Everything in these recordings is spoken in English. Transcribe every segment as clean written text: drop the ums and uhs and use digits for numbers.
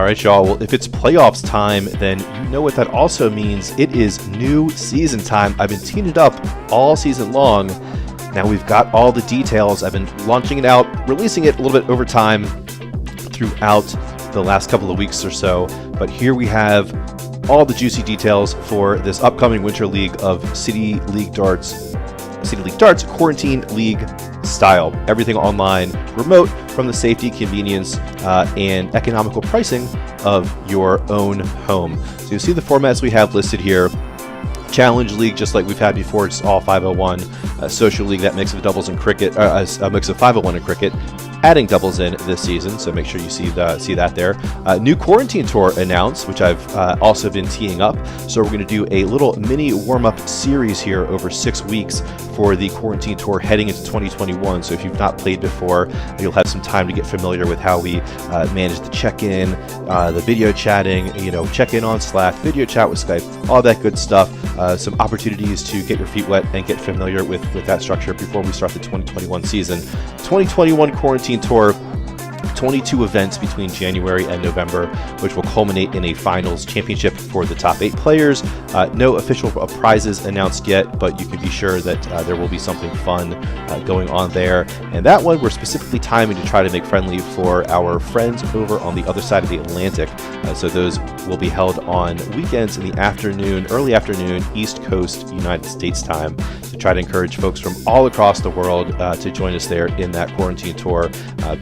right, y'all. Well, if it's playoffs time, then you know what that also means. It is new season time. I've been teeing it up all season long. Now we've got all the details. I've been launching it out, releasing it a little bit over time throughout the last couple of weeks or so. But here we have all the juicy details for this upcoming Winter League of City League Darts Quarantine League style. Everything online, remote, from the safety, convenience, and economical pricing of your own home. So you see the formats we have listed here. Challenge League, just like we've had before, it's all 501. Social League, that mix of doubles and cricket, a mix of 501 and cricket, adding doubles in this season, so make sure you see that there. New Quarantine Tour announced, which I've also been teeing up. So we're going to do a little mini warm-up series here over 6 weeks for the Quarantine Tour heading into 2021. So if you've not played before, you'll have some time to get familiar with how we manage the check-in, the video chatting, check in on Slack, video chat with Skype, all that good stuff. Some opportunities to get your feet wet and get familiar with that structure before we start the 2021 season. 2021 Quarantine Tour, 22 events between January and November, which will culminate in a finals championship for the top 8 players. No official prizes announced yet, but you can be sure that there will be something fun going on there. And that one we're specifically timing to try to make friendly for our friends over on the other side of the Atlantic. So those will be held on weekends in the afternoon, early afternoon, East Coast United States time, to try to encourage folks from all across the world to join us there in that Quarantine Tour.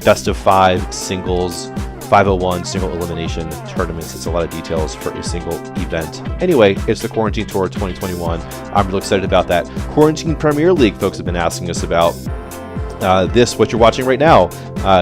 Best of 5 singles, 501 single elimination tournaments. It's a lot of details for a single event. Anyway, it's the Quarantine Tour 2021. I'm really excited about that. Quarantine Premier League, folks have been asking us about. What you're watching right now,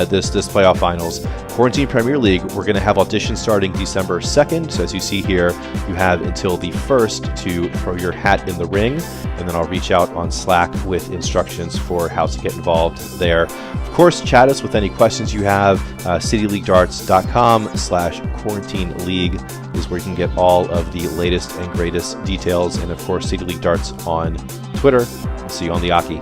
this playoff finals. Quarantine Premier League, we're going to have auditions starting December 2nd. So as you see here, you have until the 1st to throw your hat in the ring, and then I'll reach out on Slack with instructions for how to get involved there. Of course, chat us with any questions you have. cityleaguedarts.com/quarantine league is where you can get all of the latest and greatest details. And of course, City League Darts on Twitter. I'll see you on the Aki.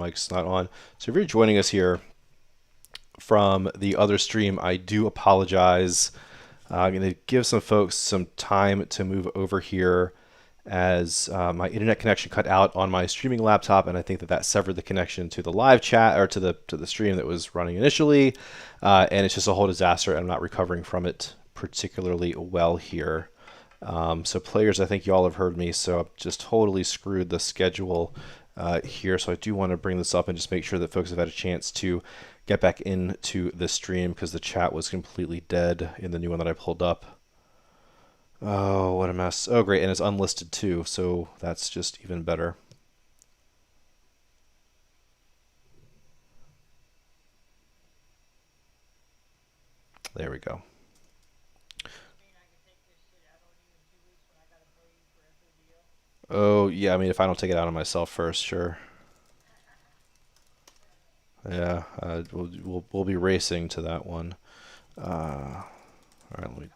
mic's not on. So if you're joining us here from the other stream, I do apologize. I'm going to give some folks some time to move over here as my internet connection cut out on my streaming laptop, and I think that that severed the connection to the live chat or to the stream that was running initially, and it's just a whole disaster. I'm not recovering from it particularly well here. So players, I think you all have heard me, so I've just totally screwed the schedule here. So I do want to bring this up and just make sure that folks have had a chance to get back into the stream, because the chat was completely dead in the new one that I pulled up. Oh, what a mess. Oh, great, and it's unlisted too, so that's just even better. There we go. Oh, yeah, I mean, if I don't take it out on myself first, sure. Yeah, we'll be racing to that one. All right, let me...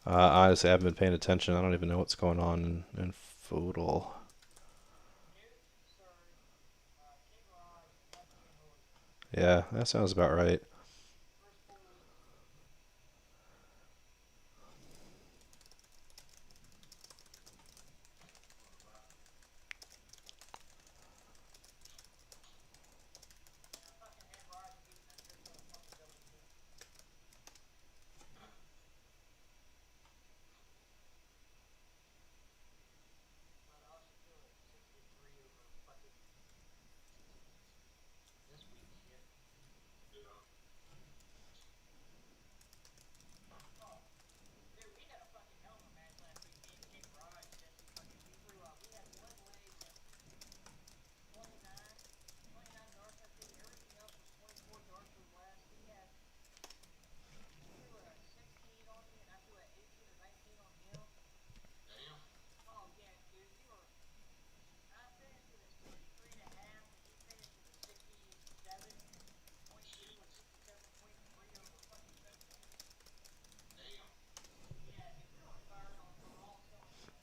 honestly, I haven't been paying attention. I don't even know what's going on in Foodle. Yeah, that sounds about right.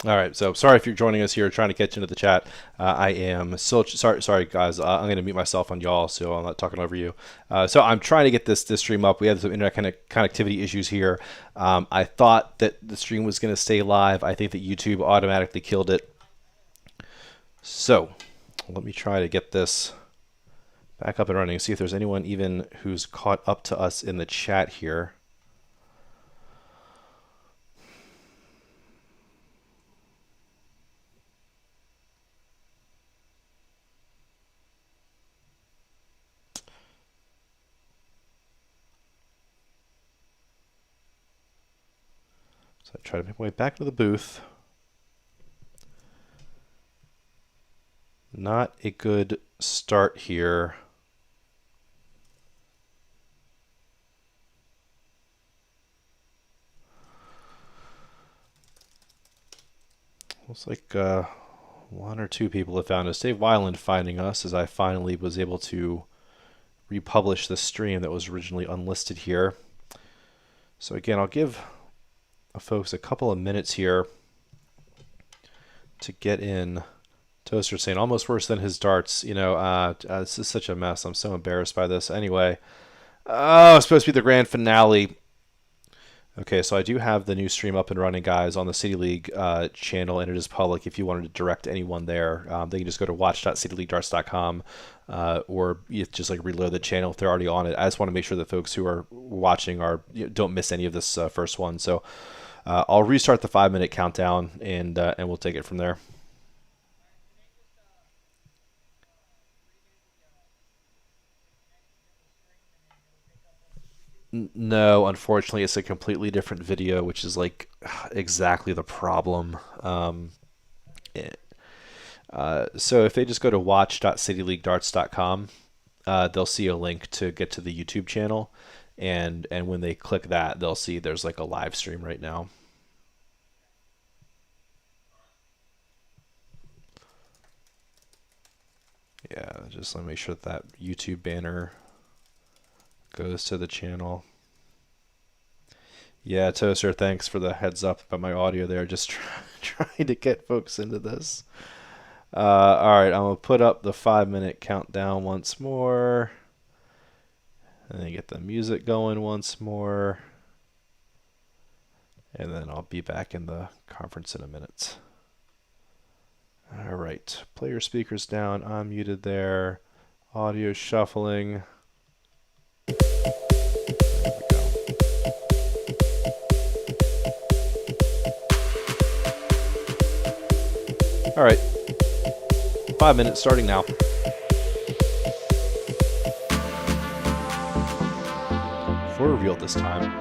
All right, so sorry if you're joining us here, trying to catch into the chat. I am so sorry, guys. I'm going to mute myself on y'all, so I'm not talking over you. So I'm trying to get this stream up. We had some internet connectivity issues here. I thought that the stream was going to stay live. I think that YouTube automatically killed it. So let me try to get this back up and running. See if there's anyone even who's caught up to us in the chat here. So I try to make my way back to the booth. Not a good start here. Looks like one or two people have found us. Dave Weiland finding us, as I finally was able to republish the stream that was originally unlisted here. So again, I'll give folks a couple of minutes here to get in. Toaster saying almost worse than his darts. You know, this is such a mess. I'm so embarrassed by this. Anyway, it's supposed to be the grand finale. Okay, so I do have the new stream up and running, guys, on the City League channel, and it is public. If you wanted to direct anyone there, they can just go to watch.cityleaguedarts.com or you just like reload the channel if they're already on it. I just want to make sure that folks who are watching don't miss any of this first one. So I'll restart the 5-minute countdown, and we'll take it from there. No, unfortunately, it's a completely different video, which is like exactly the problem. So if they just go to watch.cityleaguedarts.com, they'll see a link to get to the YouTube channel, and when they click that, they'll see there's like a live stream right now. Yeah, just let me make sure that YouTube banner goes to the channel. Yeah, Toaster, thanks for the heads up about my audio there. Just trying to get folks into this. All right, I'm going to put up the 5-minute countdown once more. And then get the music going once more. And then I'll be back in the conference in a minute. All right, player speakers down. I'm muted there. Audio shuffling. All right, 5 minutes starting now. For reveal this time.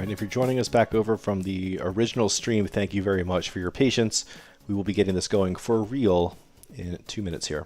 If you're joining us back over from the original stream, thank you very much for your patience. We will be getting this going for real in 2 minutes here.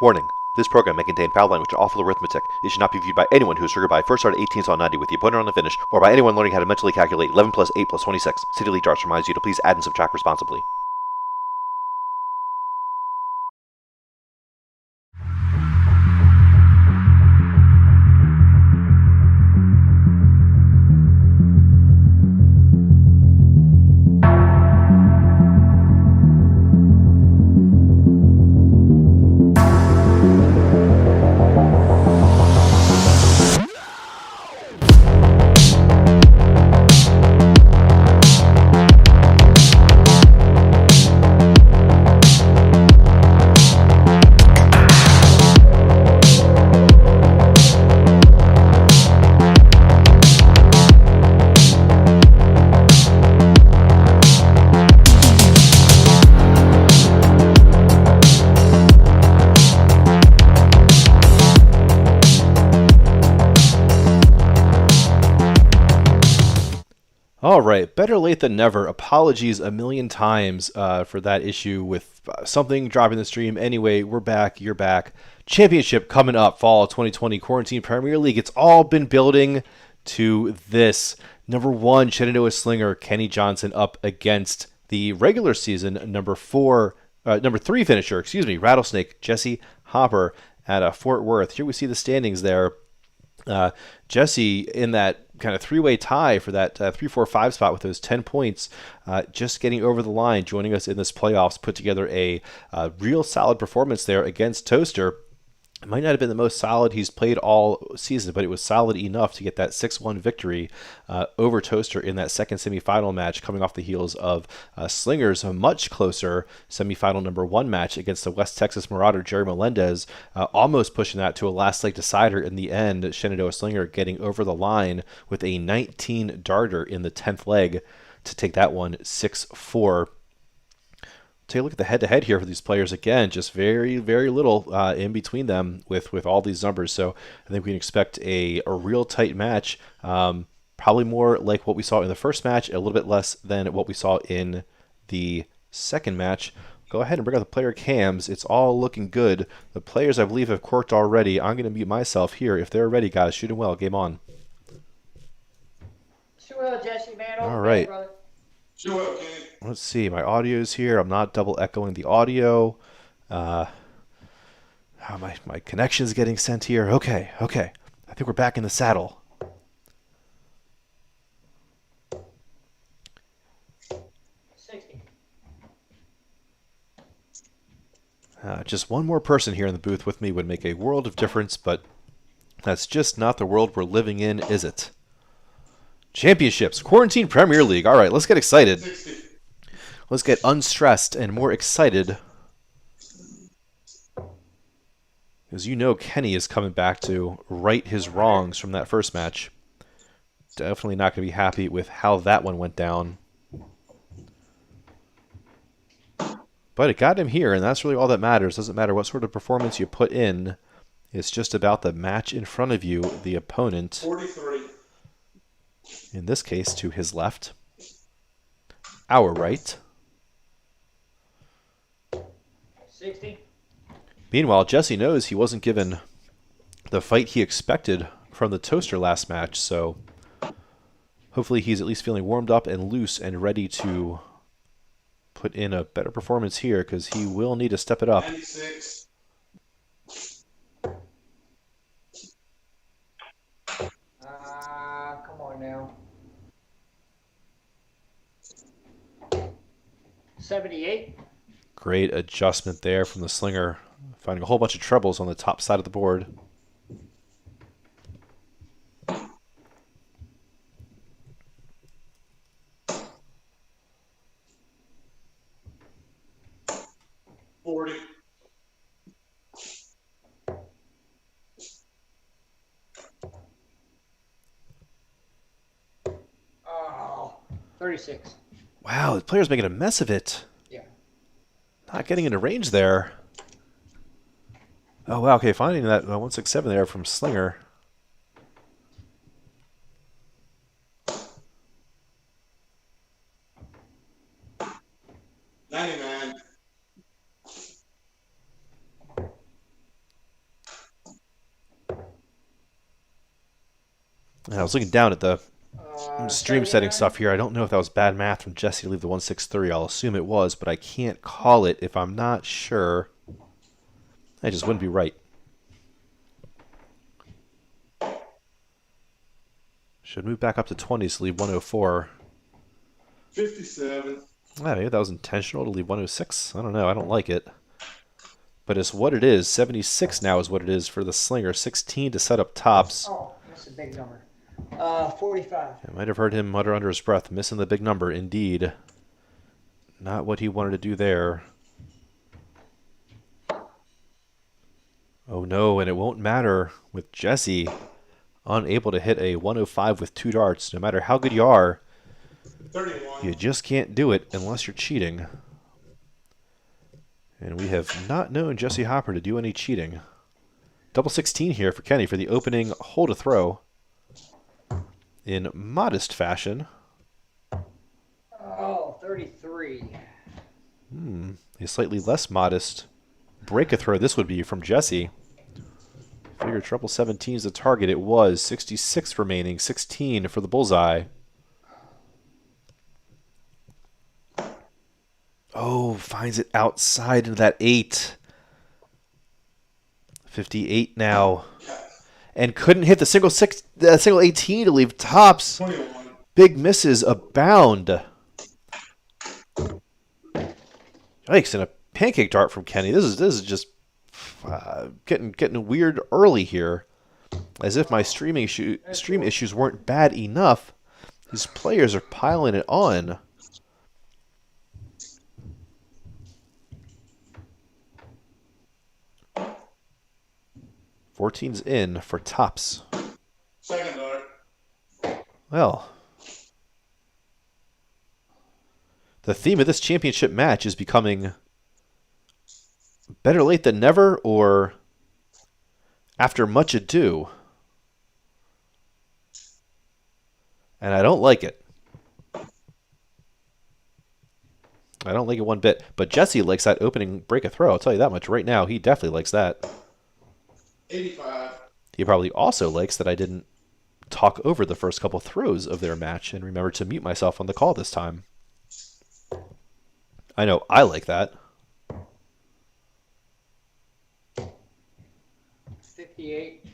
Warning. This program may contain foul language and awful arithmetic. It should not be viewed by anyone who is triggered by first start at 18 saw 90 with the opponent on the finish, or by anyone learning how to mentally calculate 11 plus 8 plus 26. City League Darts reminds you to please add and subtract responsibly. All right, better late than never. Apologies a million times for that issue with something dropping the stream. Anyway, we're back. You're back. Championship coming up, fall 2020 Quarantine Premier League. It's all been building to this. Number 1, Shenandoah Slinger, Kenny Johnson up against the regular season number 3 finisher, Rattlesnake, Jesse Hopper at Fort Worth. Here we see the standings there. Jesse in that kind of three-way tie for that 3-4-5 spot with those 10 points, just getting over the line, joining us in this playoffs, put together a real solid performance there against Toaster. It might not have been the most solid he's played all season, but it was solid enough to get that 6-1 victory over Toaster in that second semifinal match, coming off the heels of Slinger's much closer semifinal number 1 match against the West Texas Marauder, Jerry Melendez, almost pushing that to a last leg decider in the end. Shenandoah Slinger getting over the line with a 19 darter in the 10th leg to take that one 6-4. Take a look at the head-to-head here for these players. Again, just very, very little in between them with all these numbers. So I think we can expect a real tight match. Probably more like what we saw in the first match, a little bit less than what we saw in the second match. Go ahead and bring out the player cams. It's all looking good. The players, I believe, have corked already. I'm going to mute myself here. If they're ready, guys, shoot them well. Game on. Shoot well, Jesse, man. All right. Brother. Shoot well, Kenny. Let's see, my audio's here. I'm not double echoing the audio. My connection's getting sent here. Okay. I think we're back in the saddle. Just one more person here in the booth with me would make a world of difference, but that's just not the world we're living in, is it? Championships, Quarantine Premier League. All right, let's get excited. 60. Let's get unstressed and more excited. Because you know Kenny is coming back to right his wrongs from that first match. Definitely not going to be happy with how that one went down. But it got him here, and that's really all that matters. Doesn't matter what sort of performance you put in. It's just about the match in front of you, the opponent. 43. In this case, to his left. Our right. 60. Meanwhile, Jesse knows he wasn't given the fight he expected from the Toaster last match, so hopefully he's at least feeling warmed up and loose and ready to put in a better performance here, because he will need to step it up. 96. Come on now. 78. Great adjustment there from the Slinger, finding a whole bunch of trebles on the top side of the board. Oh, 36. Wow, the player's making a mess of it. Yeah. Not getting into range there. Oh, wow, okay, finding that 167 there from Slinger. And I was looking down at the stream setting 79. stuff here. I don't know if that was bad math from Jesse to leave the 163. I'll assume it was, but I can't call it if I'm not sure. I just wouldn't be right. Should move back up to 20s to leave 104. 57. Maybe that was intentional to leave 106. I don't know. I don't like it. But it's what it is. 76 now is what it is for the slinger. 16 to set up tops. Oh, that's a big number. 45. I might have heard him mutter under his breath, missing the big number. Indeed. Not what he wanted to do there. Oh no, and it won't matter with Jesse unable to hit a 105 with 2 darts. No matter how good you are, 31. you just can't do it unless you're cheating. And we have not known Jesse Hopper to do any cheating. Double 16 here for Kenny for the opening hole to throw. In modest fashion. Oh, 33. A slightly less modest break a throw this would be from Jesse. Figure treble 17 is the target. It was 66 remaining, 16 for the bullseye. Oh, finds it outside into that 8. 58 now. And couldn't hit the single 18 to leave tops. 21. Big misses abound. Yikes, and a pancake dart from Kenny. This is just getting weird early here. As if my stream issues weren't bad enough. These players are piling it on. Fourteen's in for tops. Second dart. Well, the theme of this championship match is becoming better late than never or after much ado. And I don't like it. I don't like it one bit. But Jesse likes that opening break a throw. I'll tell you that much right now. He definitely likes that. 85. He probably also likes that I didn't talk over the first couple throws of their match and remember to mute myself on the call this time. I know I like that. 58.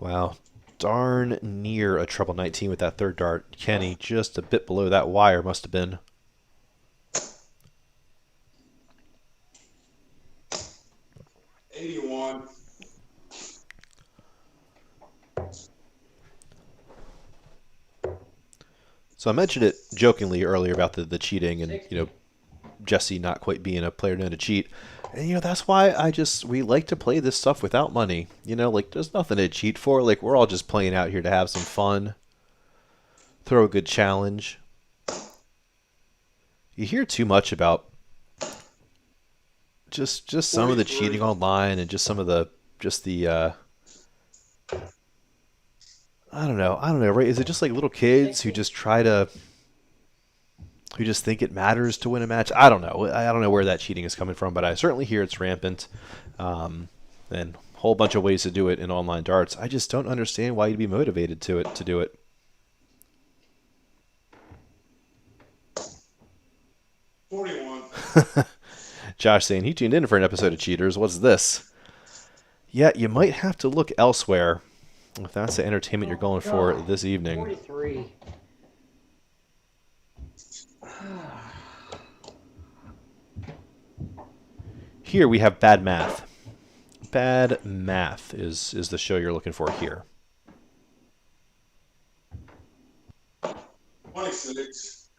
Wow. Darn near a treble 19 with that third dart. Kenny just a bit below that wire must have been. So I mentioned it jokingly earlier about the cheating and, Jesse not quite being a player known to cheat. And, that's why we like to play this stuff without money. There's nothing to cheat for. We're all just playing out here to have some fun. Throw a good challenge. You hear too much about just some of the cheating online and just some of the I don't know, right? Is it just like little kids who just who just think it matters to win a match? I don't know. I don't know where that cheating is coming from, but I certainly hear it's rampant. And a whole bunch of ways to do it in online darts. I just don't understand why you'd be motivated to do it. Josh saying he tuned in for an episode of Cheaters. What's this? Yeah, you might have to look elsewhere if that's the entertainment you're going for this evening. 43. Here we have Bad Math. Bad Math is the show you're looking for here. 26.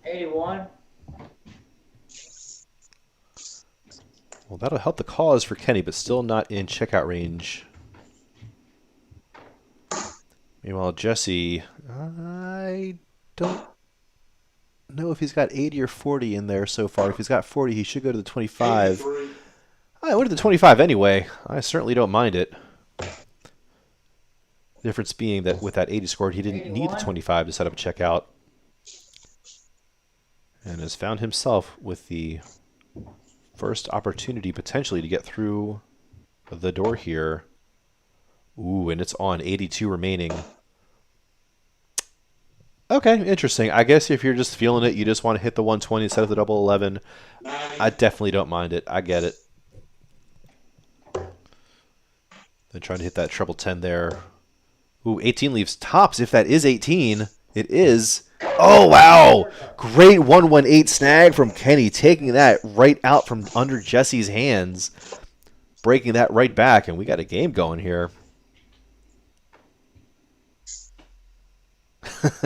81. Well, that'll help the cause for Kenny, but still not in checkout range. Meanwhile, Jesse, I don't know if he's got 80 or 40 in there so far. If he's got 40, he should go to the 25. 83. I went to the 25 anyway. I certainly don't mind it. The difference being that with that 80 scored, he didn't need the 25 to set up a checkout. and has found himself with the first opportunity potentially to get through the door here. Ooh, and it's on 82 remaining. Okay, interesting. I guess if you're just feeling it, you just want to hit the 120 instead of the double 11. 90. I definitely don't mind it. I get it. Then trying to hit that treble 10 there. Ooh, 18 leaves tops. If that is 18, it is. Oh, wow. Great 118 snag from Kenny, taking that right out from under Jesse's hands, breaking that right back, and we got a game going here.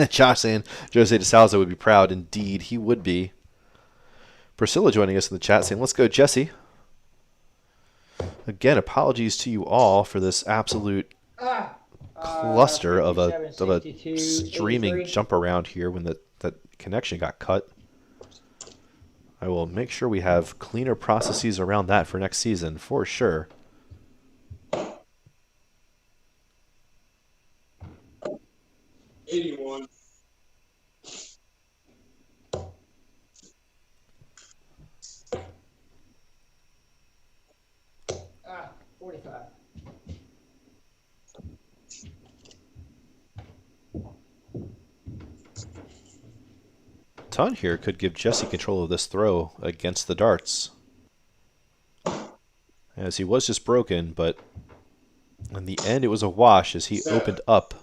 Josh saying Jose DeSalza would be proud. Indeed, he would be. Priscilla joining us in the chat saying, let's go, Jesse. Again, apologies to you all for this absolute cluster of a 62, streaming 83. jump around here when that connection got cut. I will make sure we have cleaner processes around that for next season, for sure. $81. Ah, 45. Ton here could give Jesse control of this throw against the darts, as he was just broken, but in the end it was a wash as he opened up,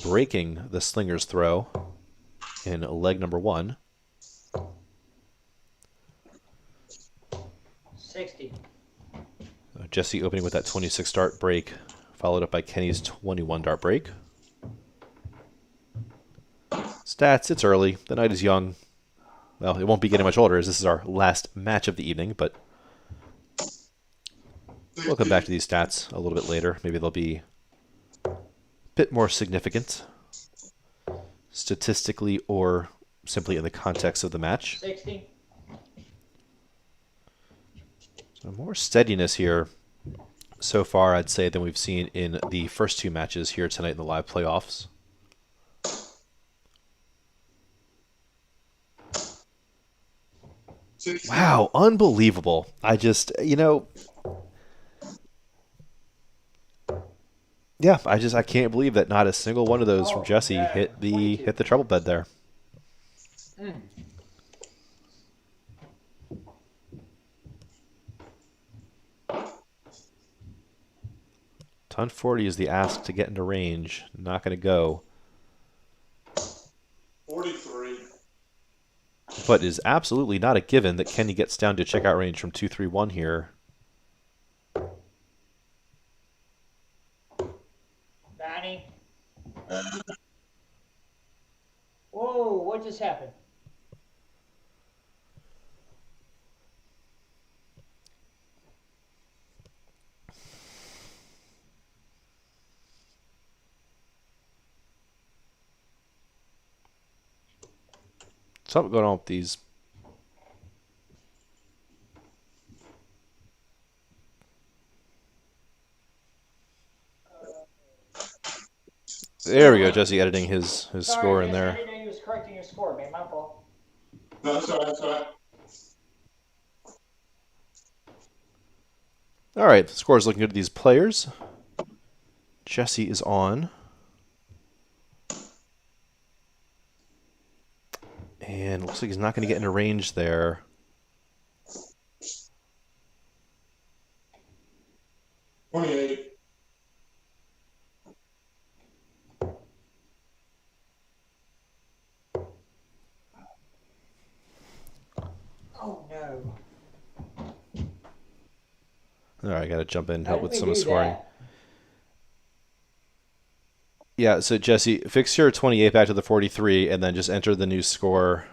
breaking the slinger's throw in leg number 1. 60. Jesse opening with that 26 dart break, followed up by Kenny's 21 dart break. Stats, it's early. The night is young. Well, it won't be getting much older as this is our last match of the evening, but we'll come back to these stats a little bit later. Maybe they'll be a bit more significant statistically or simply in the context of the match. 60. So more steadiness here so far, I'd say, than we've seen in the first 2 matches here tonight in the live playoffs. Wow, unbelievable. I just, yeah, I can't believe that not a single one of those from Jesse yeah, hit the 22. treble bed there. Ton 40 is the ask to get into range. Not going to go. 43. But is absolutely not a given that Kenny gets down to checkout range from 231 here. 90. Whoa, what just happened? Something going on with these. There we go, Jesse editing his Sorry, score in Jesse, I there. didn't know you was correcting your score, man. My fault. No, that's all right. That's all right. All right, the score is looking good to these players. Jesse is on. And looks like he's not going to get into range there. $28. Oh, no. All right, I got to jump in and How help did with we some do scoring. that? Yeah, so Jesse, fix your 28 back to the 43 and then just enter the new score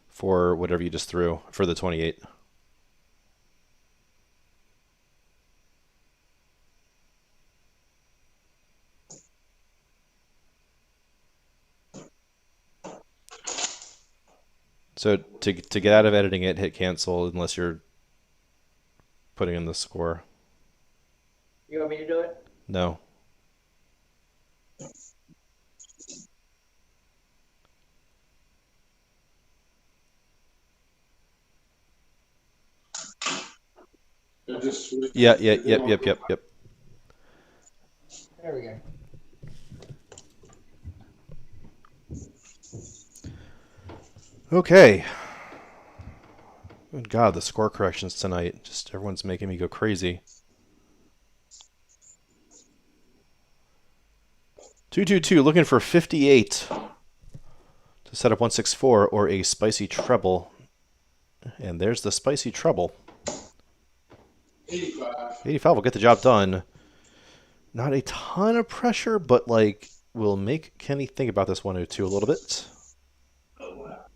for whatever you just threw for the 28. So to get out of editing it, hit cancel unless you're putting in the score. You want me to do it? No. just switched. Yep. There we go. Okay. Good God, the score corrections tonight. Just everyone's making me go crazy. 222 looking for 58 to set up 164 or a spicy treble. And there's the spicy treble. 85. 85 will get the job done. Not a ton of pressure, but like will make Kenny think about this 102 a little bit. Oh, wow.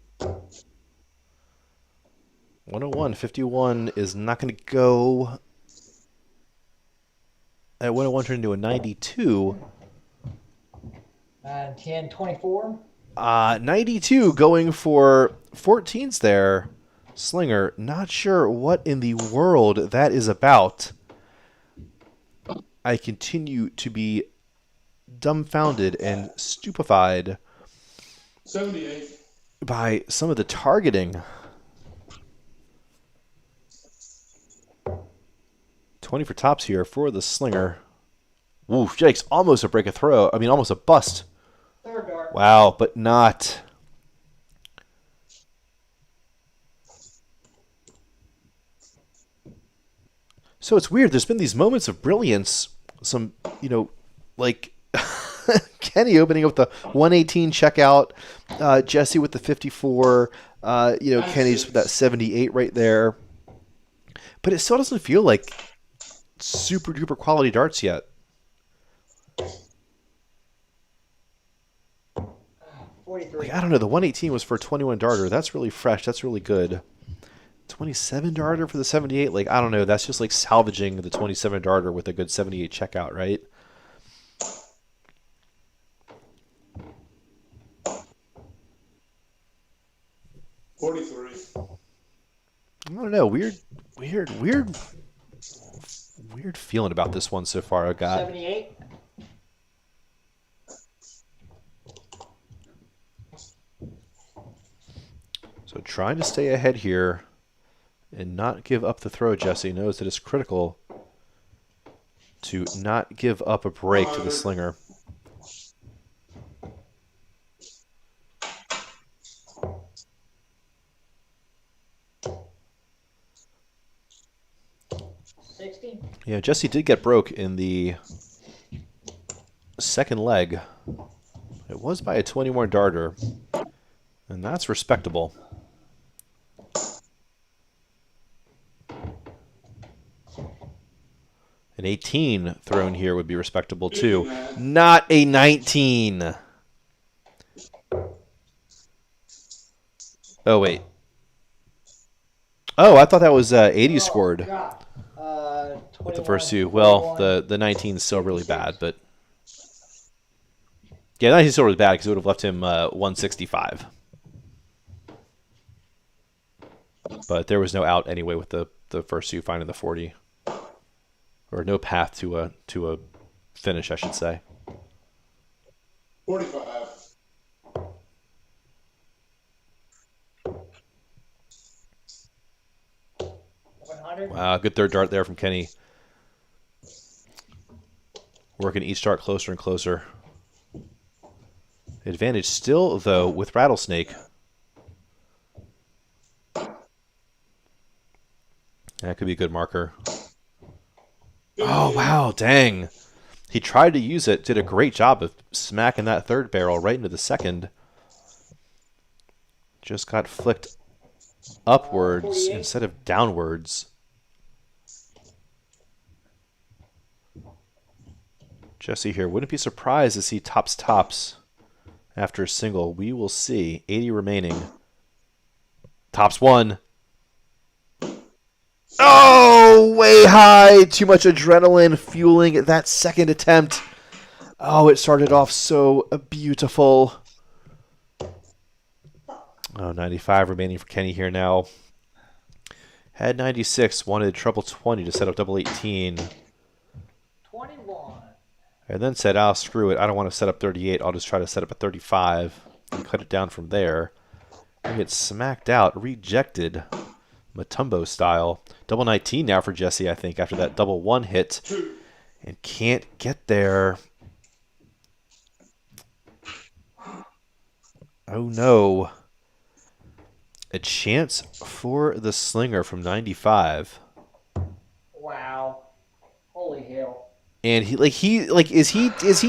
101, 51 is not going to go. At 101 turned into a 92. 9, 10, 24. 92 going for 14s there. Slinger, not sure what in the world that is about. I continue to be dumbfounded and stupefied 78. by some of the targeting. 20 for tops here for the Slinger. Woof, yikes, almost a break a throw. I mean, almost a bust. Third dart. Wow, but not. So it's weird. There's been these moments of brilliance. Some, like Kenny opening up the 118 checkout. Jesse with the 54. Kenny's with that 78 right there. But it still doesn't feel like super duper quality darts yet. 43. I don't know. The 118 was for a 21 darter. That's really fresh. That's really good. 27 darter for the 78. Like, I don't know. That's just like salvaging the 27 darter with a good 78 checkout, right? I don't know. Weird feeling about this one so far. I got 78. so trying to stay ahead here and not give up the throw. Jesse knows that it's critical to not give up a break to the Slinger. Yeah, Jesse did get broke in the second leg. It was by a 21 darter, and that's respectable. An 18 thrown here would be respectable too. Not a 19. Oh, wait. Oh, I thought that was 80 scored. With the first two. Well, the 19 is still really bad, but yeah, 19 is still really bad because it would have left him 165. But there was no out anyway with the first two finding the 40, or no path to a finish, I should say. 45. Wow, good third dart there from Kenny. Working each dart closer and closer. Advantage still, though, with Rattlesnake. That could be a good marker. Oh, wow, dang. He tried to use it, did a great job of smacking that third barrel right into the second. Just got flicked upwards instead of downwards. Jesse here. Wouldn't be surprised to see tops after a single. We will see. 80 remaining. Tops one. Oh, way high. Too much adrenaline fueling that second attempt. Oh, it started off so beautiful. Oh, 95 remaining for Kenny here now. Had 96. Wanted treble 20 to set up double 18. 21. And then said, "Oh, screw it. I don't want to set up 38. I'll just try to set up a 35 and cut it down from there." And get smacked out, rejected Matumbo style. Double 19 now for Jesse, I think, after that double 1 hit. And can't get there. Oh no. A chance for the slinger from 95. Wow. Holy hell. And is he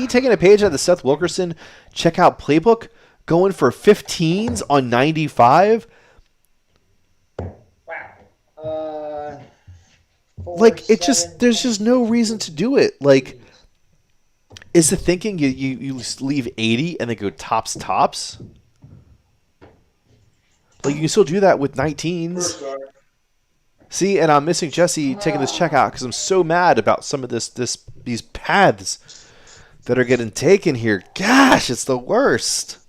taking a page out of the Seth Wilkerson checkout playbook, going for 15s on 95? Wow. Like, there's just no reason to do it. Like, is the thinking you leave 80 and then go tops? Like, you can still do that with 19s. See, and I'm missing Jesse taking this check out because I'm so mad about some of these paths that are getting taken here. Gosh, it's the worst.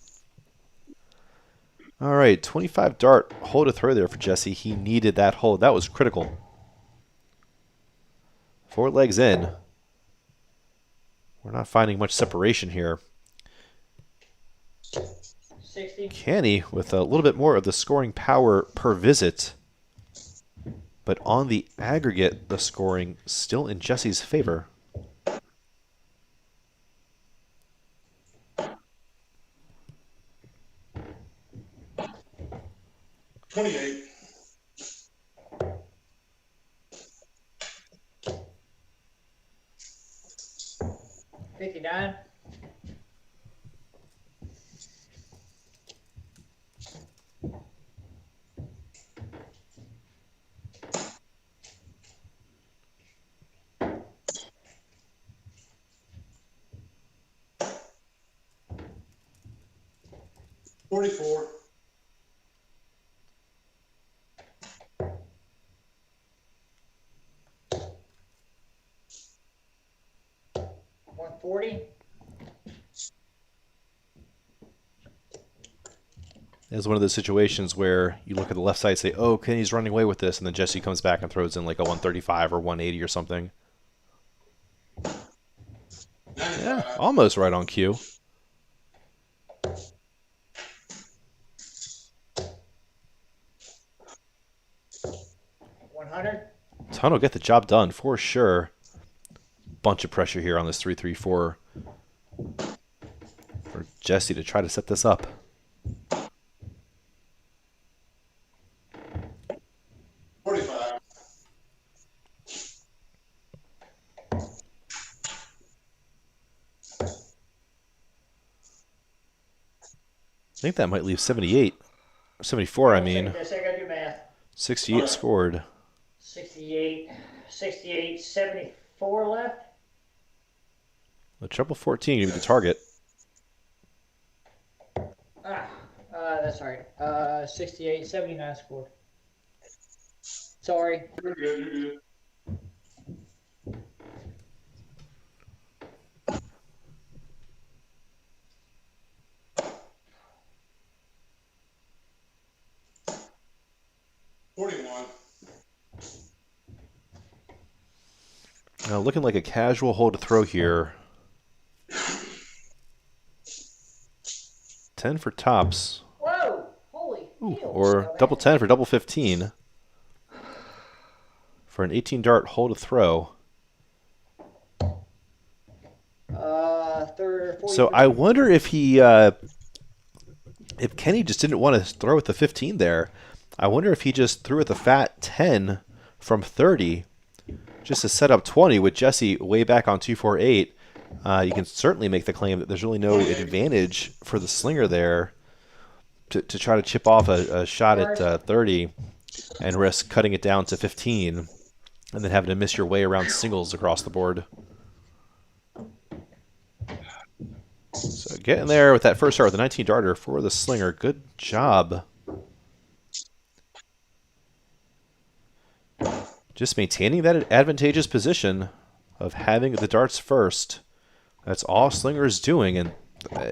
All right, 25 dart hold a throw there for Jesse. He needed that hold. That was critical. 4 legs in. We're not finding much separation here. 60. Canny with a little bit more of the scoring power per visit. But on the aggregate, the scoring still in Jesse's favor. $28. 59. $44. 140. It's one of those situations where you look at the left side and say, oh, Kenny's running away with this, and then Jesse comes back and throws in like a 135 or 180 or something. Yeah, almost right on cue. Ton will get the job done for sure. Bunch of pressure here on this 3-3-4 for Jesse to try to set this up. $45. I think that might leave 78. 74, I mean. I gotta do math. 68 scored. 68, 74 left. The triple 14 gonna be the target. That's right. 68, 79 scored. Sorry. You're good, you're good. $41. Now looking like a casual hold to throw here. 10 for tops. Whoa! Holy Ooh, hell. or double 10 for double 15. For an 18 dart hold to throw. So I wonder if if Kenny just didn't want to throw with the 15 there. I wonder if he just threw with the fat 10 from 30 just to set up 20 with Jesse way back on 248. You can certainly make the claim that there's really no advantage for the slinger there to try to chip off a shot at 30 and risk cutting it down to 15 and then having to miss your way around singles across the board. So getting there with that first start with the 19 darter for the slinger. Good job. Just maintaining that advantageous position of having the darts first. That's all Slinger is doing, and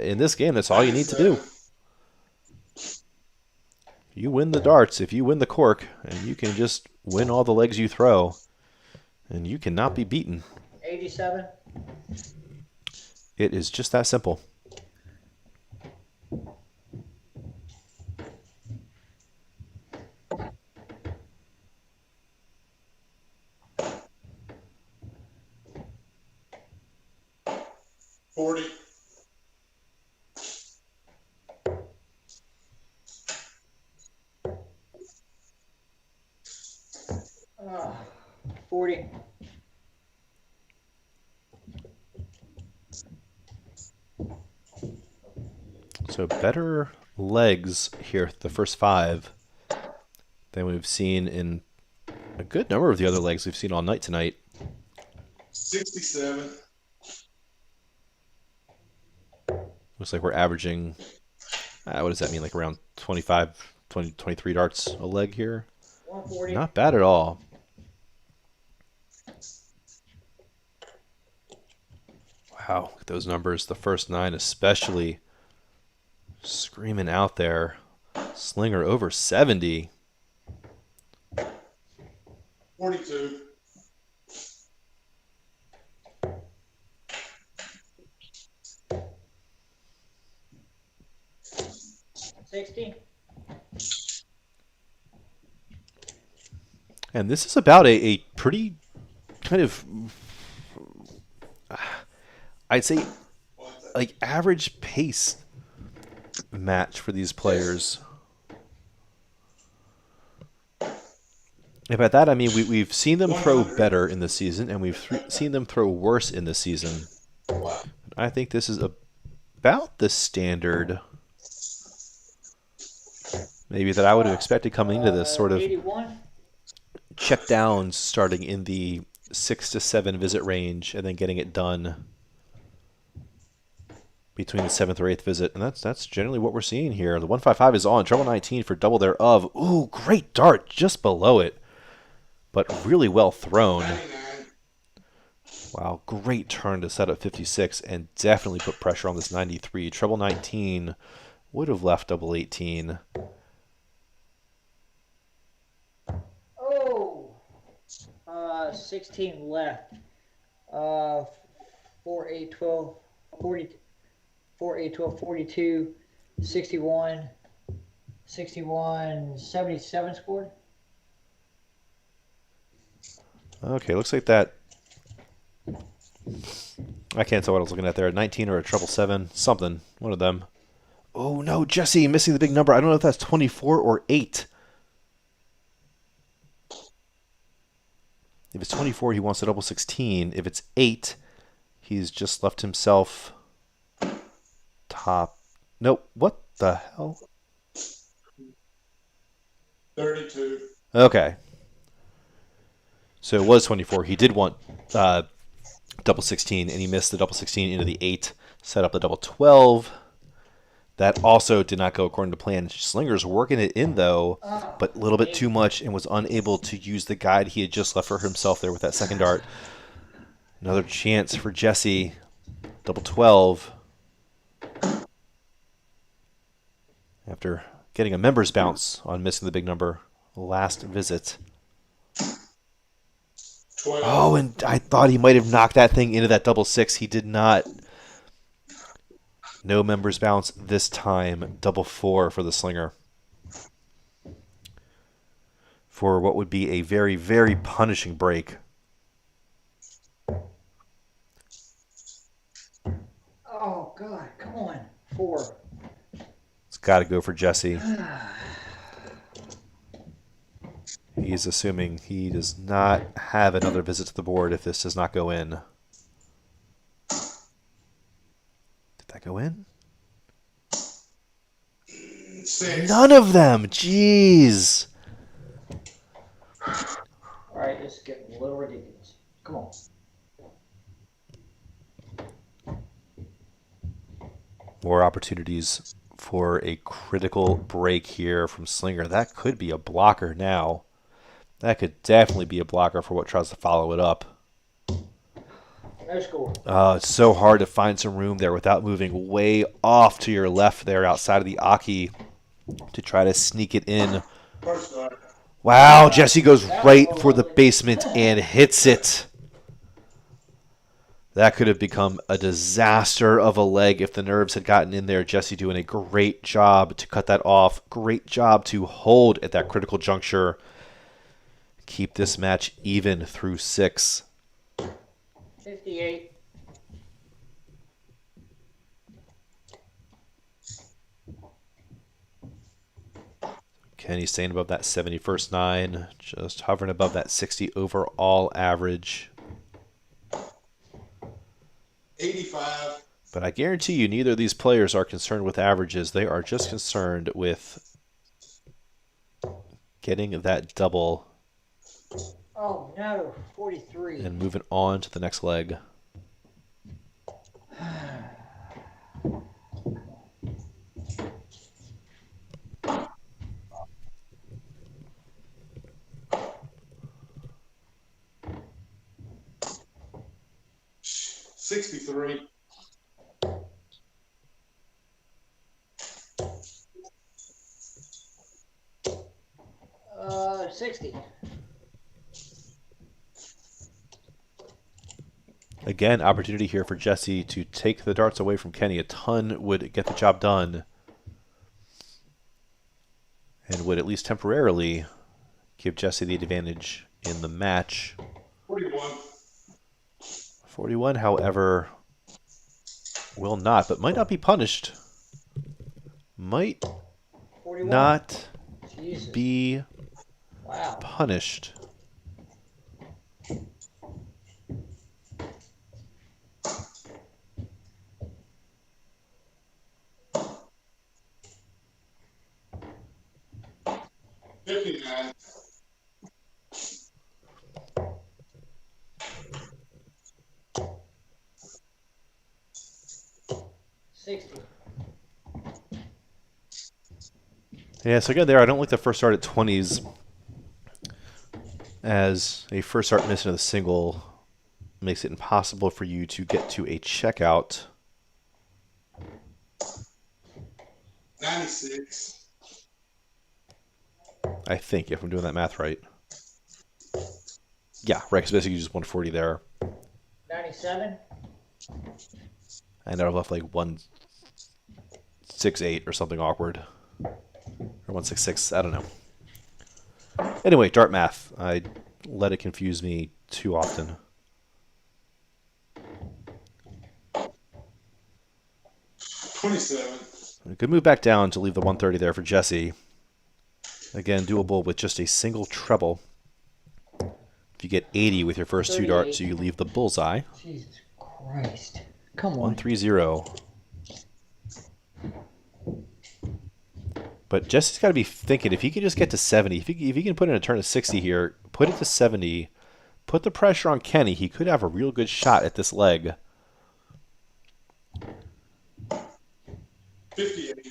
in this game, that's all you need to do. You win the darts, if you win the cork, and you can just win all the legs you throw, and you cannot be beaten. 87. It is just that simple. 40. 40. So better legs here, the first 5, than we've seen in a good number of the other legs we've seen all night tonight. 67. Looks like we're averaging, what does that mean, like around 25, 20, 23 darts a leg here? 140. Not bad at all. Wow, look at those numbers. The first 9 especially screaming out there. Slinger over 70. 42. 60. And this is about a pretty kind of, I'd say, like average pace match for these players. And by that I mean we've seen them throw better in the season, and we've seen them throw worse in the season. I think this is about the standard, maybe, that I would have expected coming into this, sort of 81. check downs starting in the 6 to 7 visit range and then getting it done between the 7th or 8th visit. And that's generally what we're seeing here. The 155 is on. Treble 19 for double thereof. Ooh, great dart just below it, but really well thrown. 99. Wow, great turn to set up 56 and definitely put pressure on this 93. Treble 19 would have left double 18. Oh, 16 left. 4, 8, 12, 40, 4, 8, 12, 42, 61, 61, 77 scored. Okay, looks like that. I can't tell what I was looking at there. 19 or a treble 7, something, one of them. Oh no, Jesse missing the big number. I don't know if that's 24 or 8. If it's 24, he wants a double 16. If it's 8, he's just left himself top. Nope. What the hell? 32. Okay. So it was 24. He did want double 16, and he missed the double 16 into the 8. Set up the double 12. That also did not go according to plan. Slinger's working it in, though, but a little bit too much, and was unable to use the guide he had just left for himself there with that second dart. Another chance for Jesse. Double 12. After getting a member's bounce on missing the big number last visit. 12. Oh, and I thought he might have knocked that thing into that double 6. He did not. No members bounce this time. Double 4 for the Slinger. For what would be a very, very punishing break. Oh, God, come on. 4. It's got to go for Jesse. He's assuming he does not have another visit to the board if this does not go in. Did that go in? 6. None of them! Jeez! All right, this is getting a little ridiculous. Come on. More opportunities for a critical break here from Slinger. That could be a blocker now. That could definitely be a blocker for what tries to follow it up. No score. It's so hard to find some room there without moving way off to your left there outside of the Aki to try to sneak it in. First dart. Wow, Jesse goes right for the basement and hits it. That could have become a disaster of a leg if the nerves had gotten in there. Jesse doing a great job to cut that off. Great job to hold at that critical juncture. Keep this match even through 6. 58. Kenny staying above that 71st nine, just hovering above that 60 overall average. 85. But I guarantee you neither of these players are concerned with averages. They are just concerned with getting that double Oh no, 43. and moving on to the next leg. $63. 60. Again, opportunity here for Jesse to take the darts away from Kenny. A ton would get the job done and would at least temporarily give Jesse the advantage in the match. 41. 41, however, will not, but might not be punished. Might 41. not Jesus. be Wow. punished. $59. 60. Yeah, so again there, I don't like the first start at 20s as a first start missing of the single makes it impossible for you to get to a checkout. 96. I think, if I'm doing that math right. Yeah, right, because basically you just 140 there. 97. And I've left like 168 or something awkward. Or 166, I don't know. Anyway, dart math. I let it confuse me too often. 27. A good move back down to leave the 130 there for Jesse. Again, doable with just a single treble. If you get 80 with your first two 38. darts, you leave the bullseye. Jesus Christ. Come on. 130. But Jesse's got to be thinking, if he can just get to 70, if he can put in a turn of 60 here, put it to 70, put the pressure on Kenny, he could have a real good shot at this leg. 58.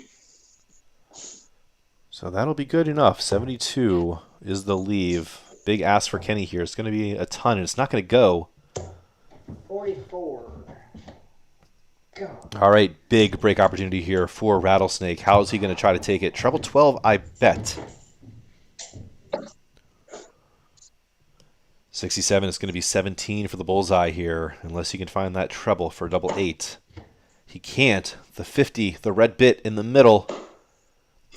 So that'll be good enough. 72 is the leave. Big ask for Kenny here. It's going to be a ton, and it's not going to go. 44. God. All right, big break opportunity here for Rattlesnake. How is he going to try to take it? Treble 12, I bet. 67 is going to be 17 for the bullseye here, unless he can find that treble for double 8. He can't. The 50, the red bit in the middle.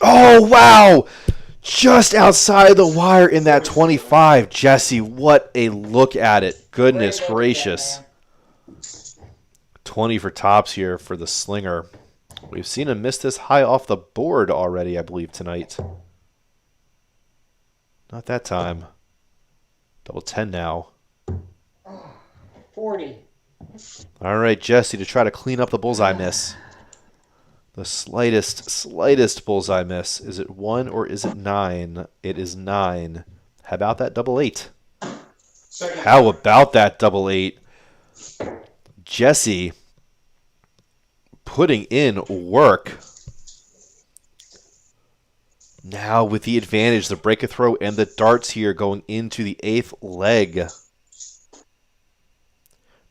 Oh, wow! Just outside the wire in that 25. Jesse, what a look at it. Goodness Great look at that, gracious. man. 20 for tops here for the slinger. We've seen him miss this high off the board already, I believe, tonight. Not that time. Double 10 now. 40. All right, Jesse, to try to clean up the bullseye miss. The slightest bullseye miss. Is it 1 or is it 9? It is 9. How about that double 8? Second. How about that double 8? Jesse putting in work. Now with the advantage, the break a throw and the darts here going into the 8th leg.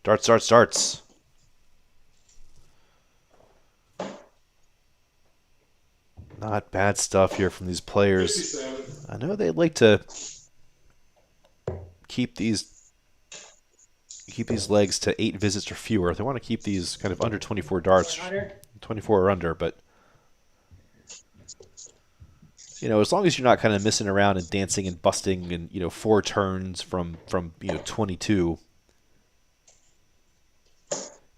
Darts, darts, darts. Not bad stuff here from these players. 57. I know they'd like to keep these legs to 8 visits or fewer. They want to keep these kind of under 24 darts, 100. 24 or under, but you know, as long as you're not kind of messing around and dancing and busting and, you know, 4 turns from 22,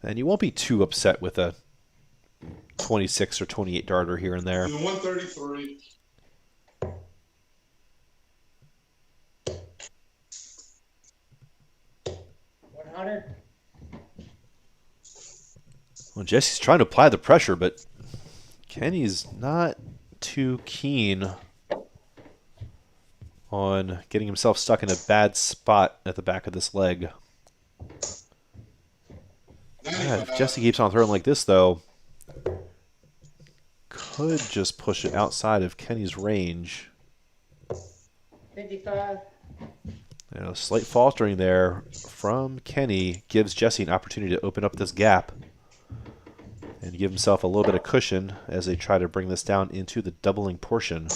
then you won't be too upset with a 26 or 28 darter here and there. And 133. Well, Jesse's trying to apply the pressure, but Kenny's not too keen on getting himself stuck in a bad spot at the back of this leg. If Jesse keeps on throwing like this, though, could just push it outside of Kenny's range. 55. A slight faltering there from Kenny gives Jesse an opportunity to open up this gap and give himself a little bit of cushion as they try to bring this down into the doubling portion.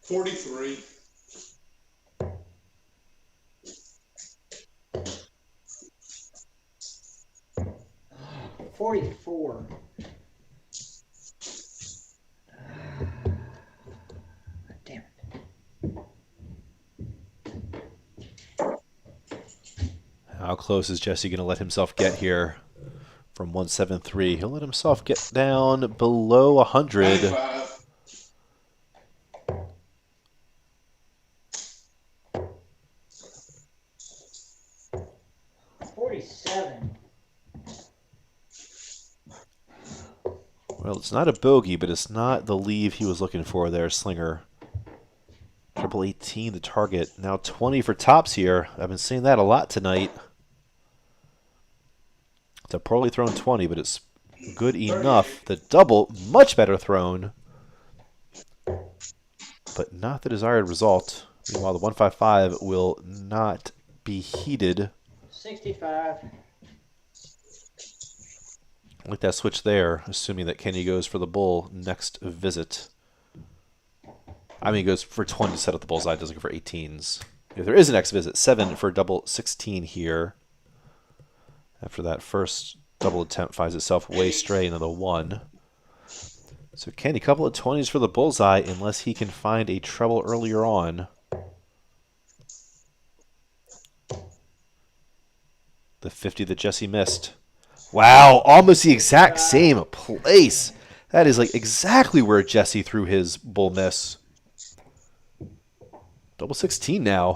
$43. 44. Damn it. How close is Jesse going to let himself get here from 173? He'll let himself get down below 100. 95. 47. Well, it's not a bogey, but it's not the leave he was looking for there, Slinger. Triple 18, the target. Now 20 for tops here. I've been seeing that a lot tonight. It's a poorly thrown 20, but it's good enough. The double, much better thrown, but not the desired result. Meanwhile, the 155 will not be heated. 65. I like that switch there, assuming that Kenny goes for the bull next visit. I mean, he goes for 20 to set up the bullseye, doesn't go for 18s. If there is a next visit, 7 for double 16 here. After that first double attempt finds itself way stray into the 1. So Kenny, couple of 20s for the bullseye, unless he can find a treble earlier on. The 50 that Jesse missed. Wow, almost the exact same place. That is like exactly where Jesse threw his bull miss. Double 16 now.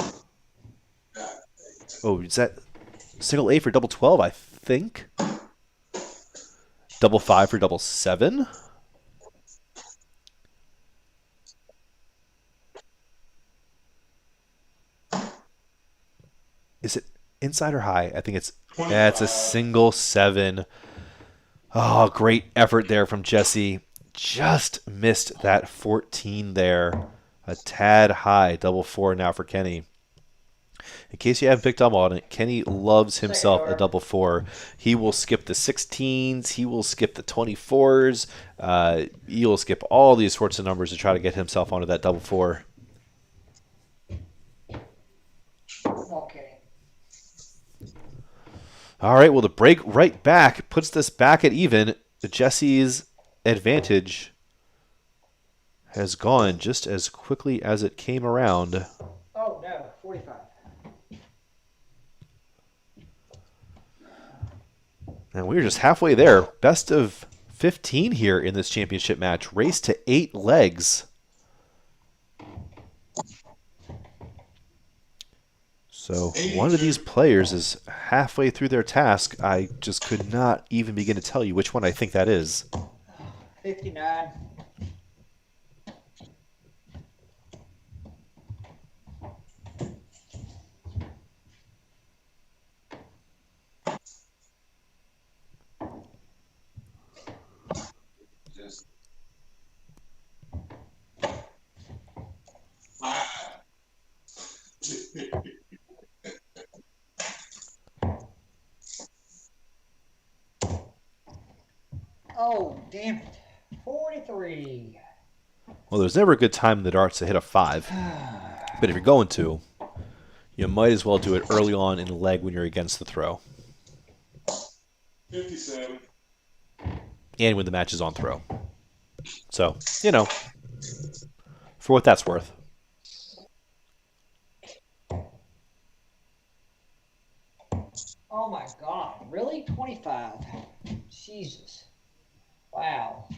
Oh, is that single 8 for double 12, I think? Double 5 for double 7? Is it inside or high? I think it's... Yeah, it's a single 7. Oh, great effort there from Jesse. Just missed that 14 there. A tad high. Double 4 now for Kenny. In case you haven't picked up on it, Kenny loves himself a double 4. He will skip the 16s. He will skip the 24s. He will skip all these sorts of numbers to try to get himself onto that double 4. Okay. All right, well, the break right back puts this back at even. Jesse's advantage has gone just as quickly as it came around. Oh, no. 45. And we're just halfway there. Best of 15 here in this championship match. Race to 8 legs. So one of these players is halfway through their task. I just could not even begin to tell you which one I think that is. 59. Oh, damn it. 43. Well, there's never a good time in the darts to hit a 5. But if you're going to, you might as well do it early on in the leg when you're against the throw. 57. And when the match is on throw. So, you know, for what that's worth. Oh, my God. Really? 25. Jesus. Wow.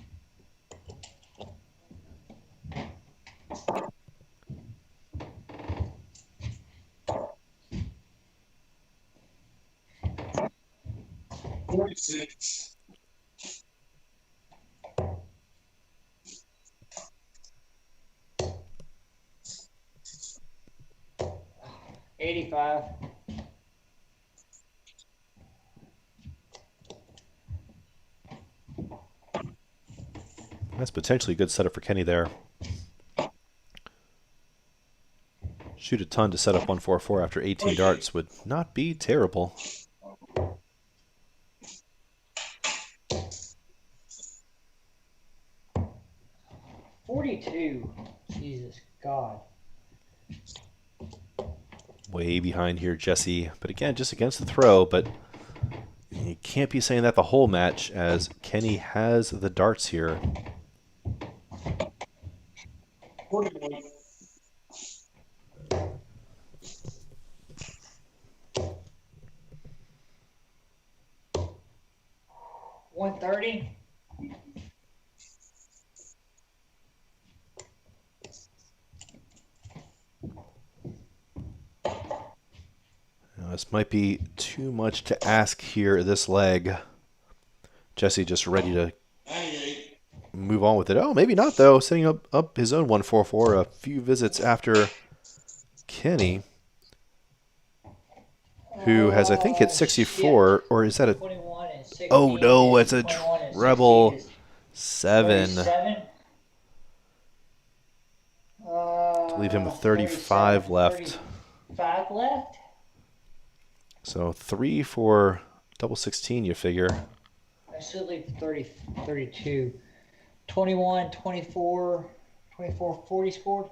46. 85. That's potentially a good setup for Kenny there. Shoot a ton to set up 144 after 18 darts would not be terrible. $42. Jesus God. Way behind here, Jesse. But again, just against the throw. But you can't be saying that the whole match, as Kenny has the darts here. 41. $130. Now, this might be too much to ask here this leg. Jesse just ready to 98. move on with it. Oh, maybe not, though. Setting up his own 144 a few visits after Kenny, who has, I think, hit 64. Or is that a... 21 and 60. Oh, no, it's a 21 and treble 60 is 7. 37. Leave him with 35 left. 35 left? So 3 for double 16, you figure. I should leave 30, 32. 21, 24, 24, 40 scored.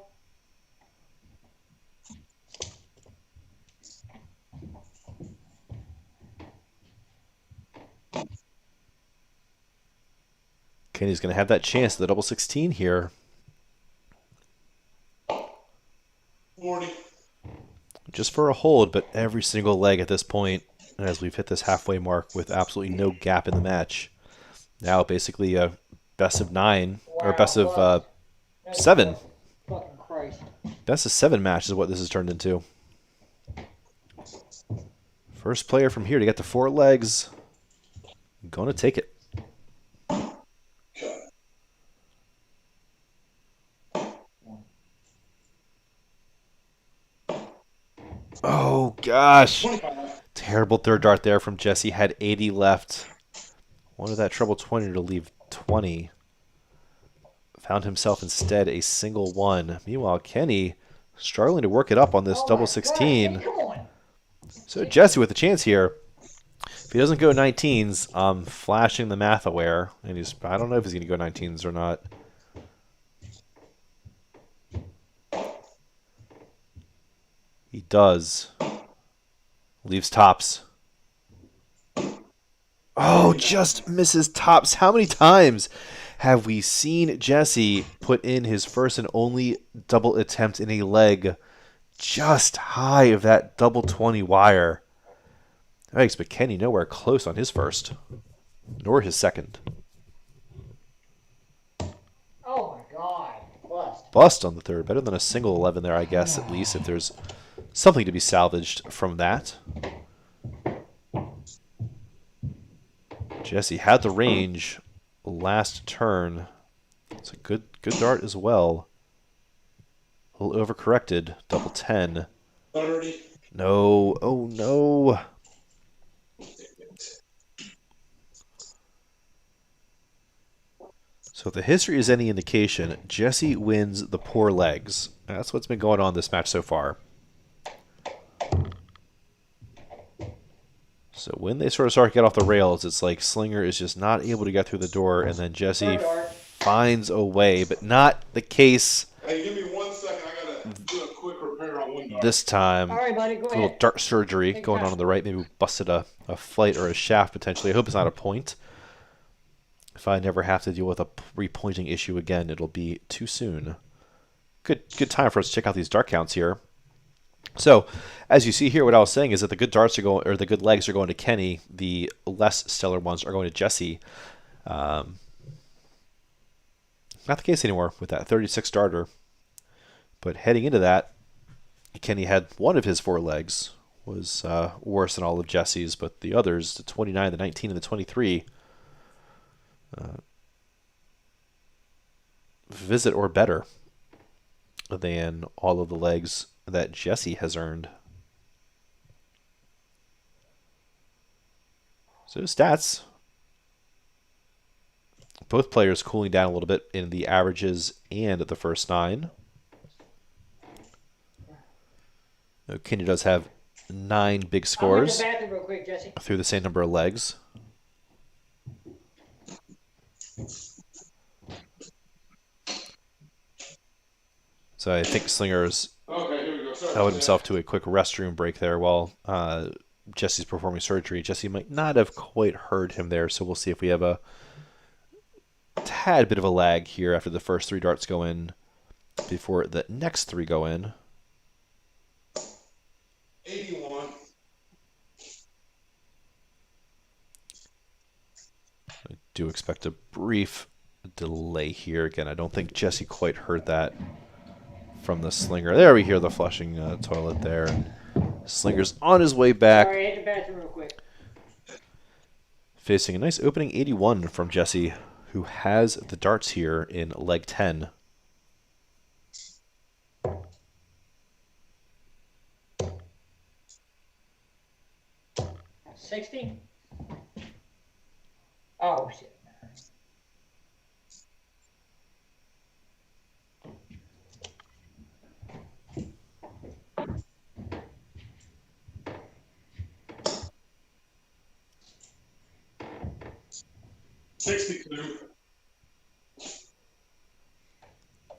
Kenny's going to have that chance at the double 16 here. 40. Just for a hold, but every single leg at this point, as we've hit this halfway mark with absolutely no gap in the match. Now basically a best of 9, or best of 7. Fucking Christ. Best of 7 match is what this has turned into. First player from here to get to 4 legs. Gonna take it. Oh, gosh. 25. Terrible third dart there from Jesse. Had 80 left. Wanted that treble 20 to leave 20. Found himself instead a single 1. Meanwhile, Kenny struggling to work it up on this Oh double my 16. God, come on. So Jesse with a chance here. If he doesn't go 19s, I'm flashing the math aware. And I don't know if he's going to go 19s or not. He does. Leaves tops. Oh, just misses tops. How many times have we seen Jesse put in his first and only double attempt in a leg just high of that double 20 wire? Thanks, but Kenny nowhere close on his first, nor his second. Oh my God. Bust. Bust on the third. Better than a single 11 there, I guess, at least, if there's something to be salvaged from that. Jesse had the range last turn. It's a good dart as well. A little overcorrected. Double 10. 30. No. Oh, no. So if the history is any indication, Jesse wins the poor legs. That's what's been going on this match so far. So when they sort of start to get off the rails, it's like Slinger is just not able to get through the door, and then Jesse finds a way, but not the case Hey, give me 1 second. I gotta do a quick repair on one dart. this time. All right, buddy, go A little ahead. dart surgery going on the right. Maybe we busted a flight or a shaft potentially. I hope it's not a point. If I never have to deal with a repointing issue again, it'll be too soon. Good time for us to check out these dart counts here. So, as you see here, what I was saying is that the good darts are going, or the good legs are going to Kenny. The less stellar ones are going to Jesse. Not the case anymore with that 36 darter. But heading into that, Kenny had one of his 4 legs, was worse than all of Jesse's, but the others, the 29, the 19, and the 23, visit or better than all of the legs that Jesse has earned. So stats. Both players cooling down a little bit in the averages and the first 9. Kenny does have 9 big scores I'll go to the bathroom real quick, Jesse. through the same number of legs. So I think Slinger's Okay, here we go. Sorry held about himself to a quick restroom break there while Jesse's performing surgery. Jesse might not have quite heard him there, so we'll see if we have a tad bit of a lag here after the first 3 darts go in before the next 3 go in. 81. I do expect a brief delay here. Again, I don't think Jesse quite heard that from the Slinger. There we hear the flushing toilet there. Slinger's on his way back. Sorry, hit the bathroom real quick. Facing a nice opening 81 from Jesse, who has the darts here in leg 10. $60? Oh, shit. $62.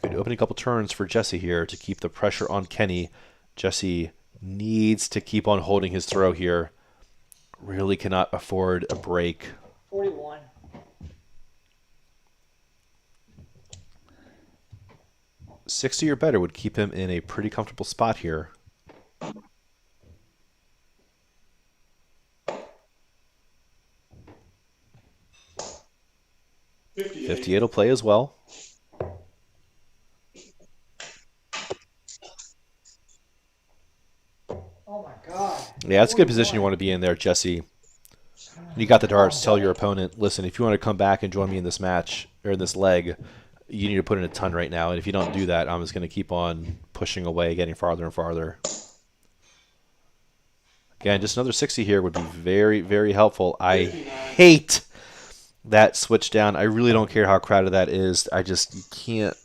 Good opening couple turns for Jesse here to keep the pressure on Kenny. Jesse needs to keep on holding his throw here. Really cannot afford a break. 41. $60 or better would keep him in a pretty comfortable spot here. 58 will play as well. Oh my God. Yeah, that's a good position you want to be in there, Jesse. You got the darts. Tell your opponent, listen, if you want to come back and join me in this match, or in this leg, you need to put in a ton right now. And if you don't do that, I'm just going to keep on pushing away, getting farther and farther. Again, just another 60 here would be very, very helpful. I hate that switch down. I really don't care how crowded that is. I just can't.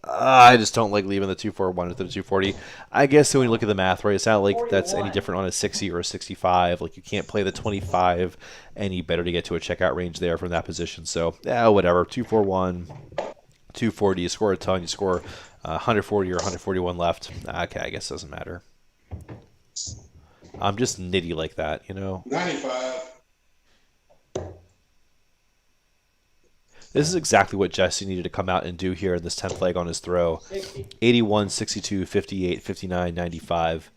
I just don't like leaving the 241 into the 240. I guess when you look at the math, right, it's not like that's any different on a 60 or a 65. Like, you can't play the 25 any better to get to a checkout range there from that position. So, yeah, whatever. 241, 240, you score a ton, you score 140 or 141 left. Okay, I guess it doesn't matter. I'm just nitty like that, you know? 95. This is exactly what Jesse needed to come out and do here in this 10th leg on his throw. 60. 81, 62, 58, 59, 95.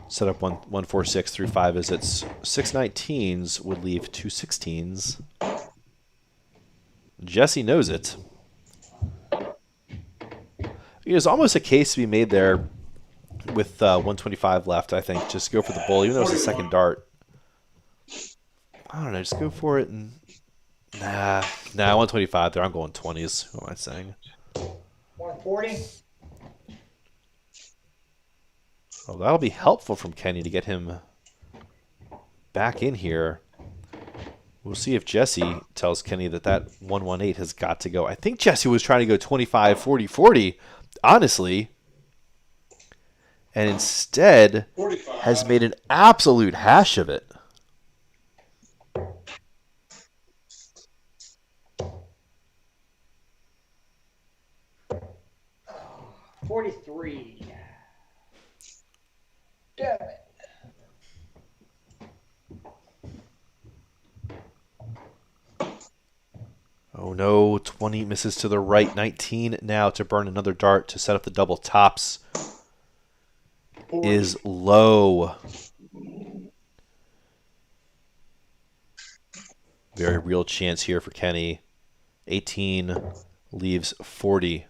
Set up 146 through 5 visits. 6 19s would leave 2 16s. Jesse knows it. There's almost a case to be made there with 125 left, I think. Just go for the bull, even though it's a second dart. I don't know, just go for it and... Nah, 125 there. I'm going 20s. What am I saying? 140. Oh, that'll be helpful from Kenny to get him back in here. We'll see if Jesse tells Kenny that 118 has got to go. I think Jesse was trying to go 25, 40, 40, honestly. And instead 45. has made an absolute hash of it. $43. Damn it. Oh no, 20 misses to the right. 19 now to burn another dart to set up the double tops. 40. Is low. Very real chance here for Kenny. 18 leaves 40.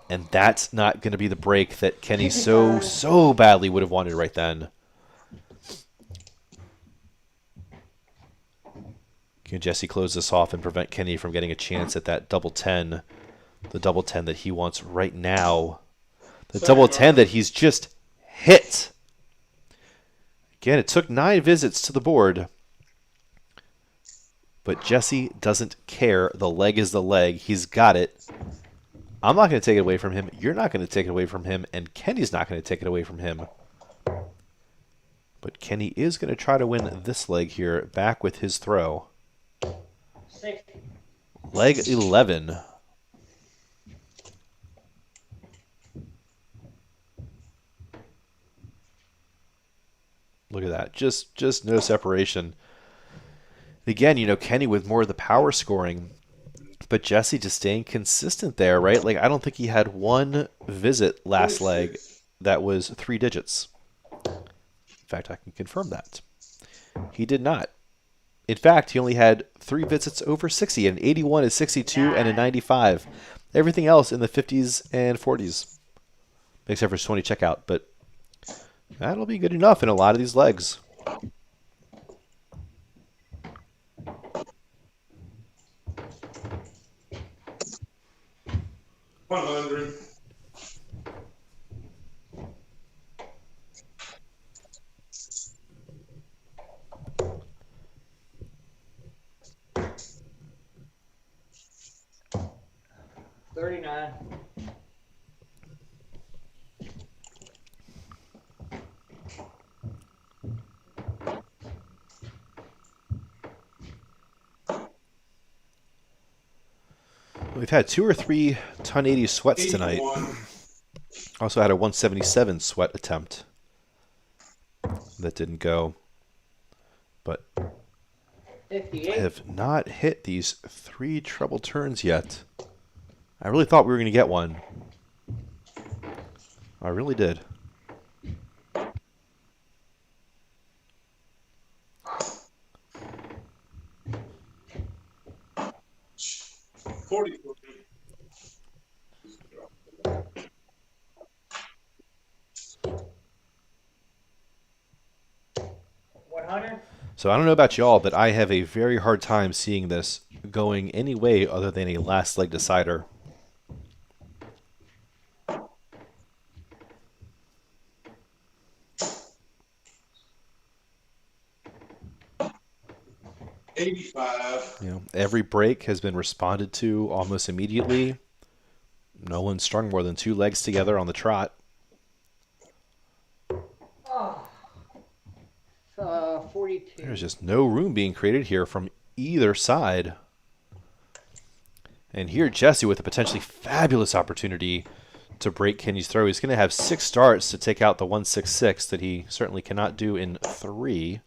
And that's not going to be the break that Kenny so badly would have wanted right then. Can Jesse close this off and prevent Kenny from getting a chance at that double 10? The double 10 that he wants right now. The double 10 that he's just hit. Again, it took 9 visits to the board. But Jesse doesn't care. The leg is the leg. He's got it. I'm not going to take it away from him. You're not going to take it away from him. And Kenny's not going to take it away from him. But Kenny is going to try to win this leg here, back with his throw. 60. Leg 11. Look at that. Just no separation. Again, you know, Kenny with more of the power scoring, but Jesse just staying consistent there, right? Like, I don't think he had one visit last leg that was 3 digits. In fact, I can confirm that. He did not. In fact, he only had 3 visits over 60, an 81, a 62, and a 95. Everything else in the 50s and 40s, except for his 20 checkout, but that'll be good enough in a lot of these legs. $100. $39. We've had 2 or 3 ton 80 sweats tonight. 81. Also had a 177 sweat attempt. That didn't go. But I 58. have not hit these 3 treble turns yet. I really thought we were going to get one. I really did. $44. 100. So I don't know about y'all, but I have a very hard time seeing this going any way other than a last leg decider. $85. You know, every break has been responded to almost immediately. No one strung more than 2 legs together on the trot. Oh. 42. There's just no room being created here from either side. And here Jesse with a potentially fabulous opportunity to break Kenny's throw. He's going to have 6 starts to take out the 166 that he certainly cannot do in 3.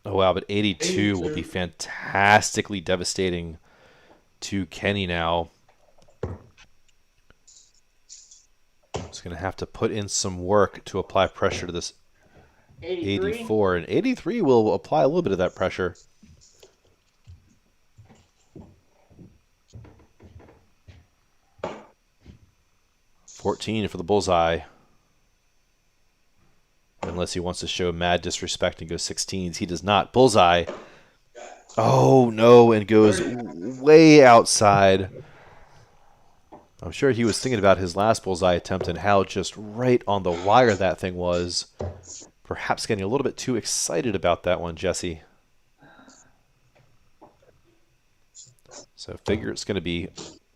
Oh, wow, but 82 will be fantastically devastating to Kenny now. He's going to have to put in some work to apply pressure to this 84. And 83 will apply a little bit of that pressure. $14 for the bullseye. Unless he wants to show mad disrespect and go 16s. He does not. Bullseye. Oh, no, and goes way outside. I'm sure he was thinking about his last bullseye attempt and how just right on the wire that thing was. Perhaps getting a little bit too excited about that one, Jesse. So figure it's going to be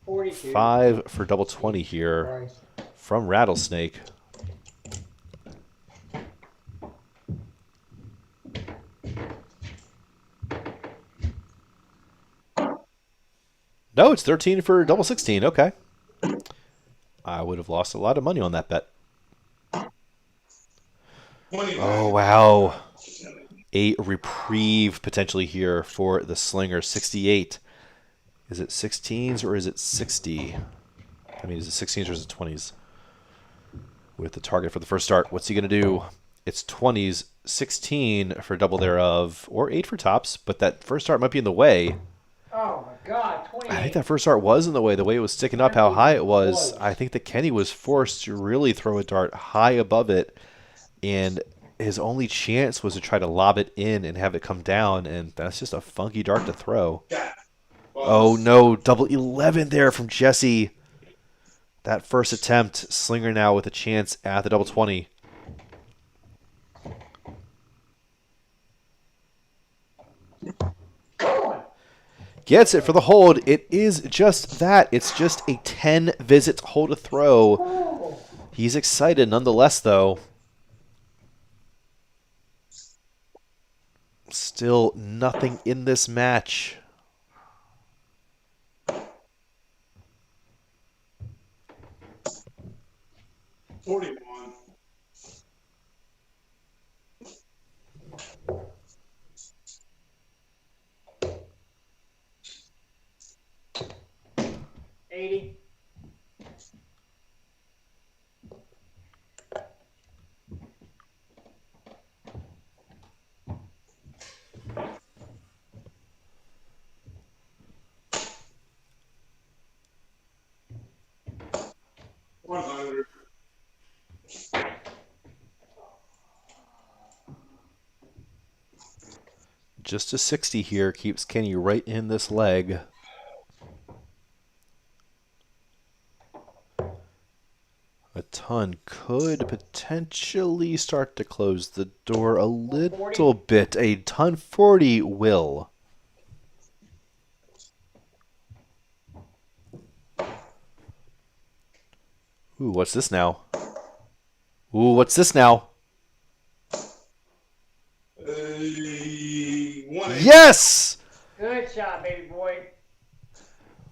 42. 5 for double 20 here Christ. from Rattlesnake. No, it's 13 for double 16. Okay. I would have lost a lot of money on that bet. Oh, wow. A reprieve potentially here for the Slinger. 68. Is it 16s or is it 60? I mean, is it 16s or is it 20s? With the target for the first start. What's he going to do? It's 20s, 16 for double thereof, or 8 for tops, but that first start might be in the way. Oh my God, 28. I think that first dart was in the way it was sticking up, how high it was. I think that Kenny was forced to really throw a dart high above it, and his only chance was to try to lob it in and have it come down, and that's just a funky dart to throw. Oh no, double 11 there from Jesse. That first attempt, Slinger now with a chance at the double 20. Gets it for the hold. It is just that. It's just a 10 visit hold to throw. He's excited nonetheless, though. Still nothing in this match. $41. $80. $100. Just a 60 here keeps Kenny right in this leg. A ton could potentially start to close the door a little bit. A ton 40 will. Ooh, what's this now? Ooh, what's this now? 180. Yes! Good shot, baby boy.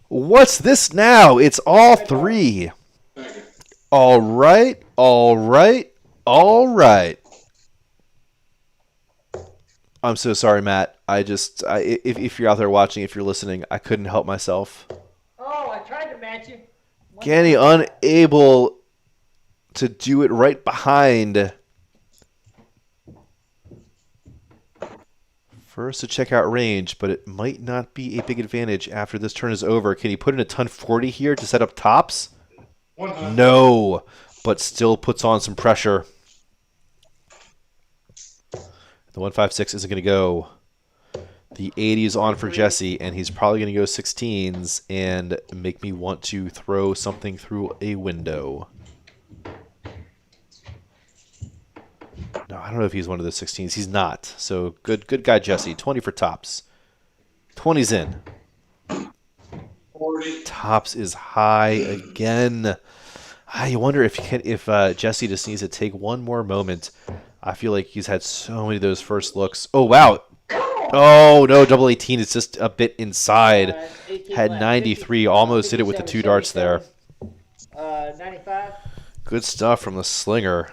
What's this now? It's all three. Thank you. All right, all right, all right. I'm so sorry, Matt. If you're out there watching, if you're listening, I couldn't help myself. Oh, I tried to match you. Kenny unable to do it right behind. First to check out range, but it might not be a big advantage after this turn is over. Can he put in a ton 40 here to set up tops? 100. No, but still puts on some pressure. The 156 isn't going to go. The 80 is on for Jesse, and he's probably going to go 16s and make me want to throw something through a window. No, I don't know if he's one of the 16s. He's not. So good guy, Jesse. 20 for tops. 20's in. 40. Tops is high again. I wonder if Jesse just needs to take one more moment. I feel like he's had so many of those first looks. Oh, wow. Oh, no, double 18 is just a bit inside. 18 Had left. 93, almost hit it with the 2 darts there. 95. Good stuff from the Slinger.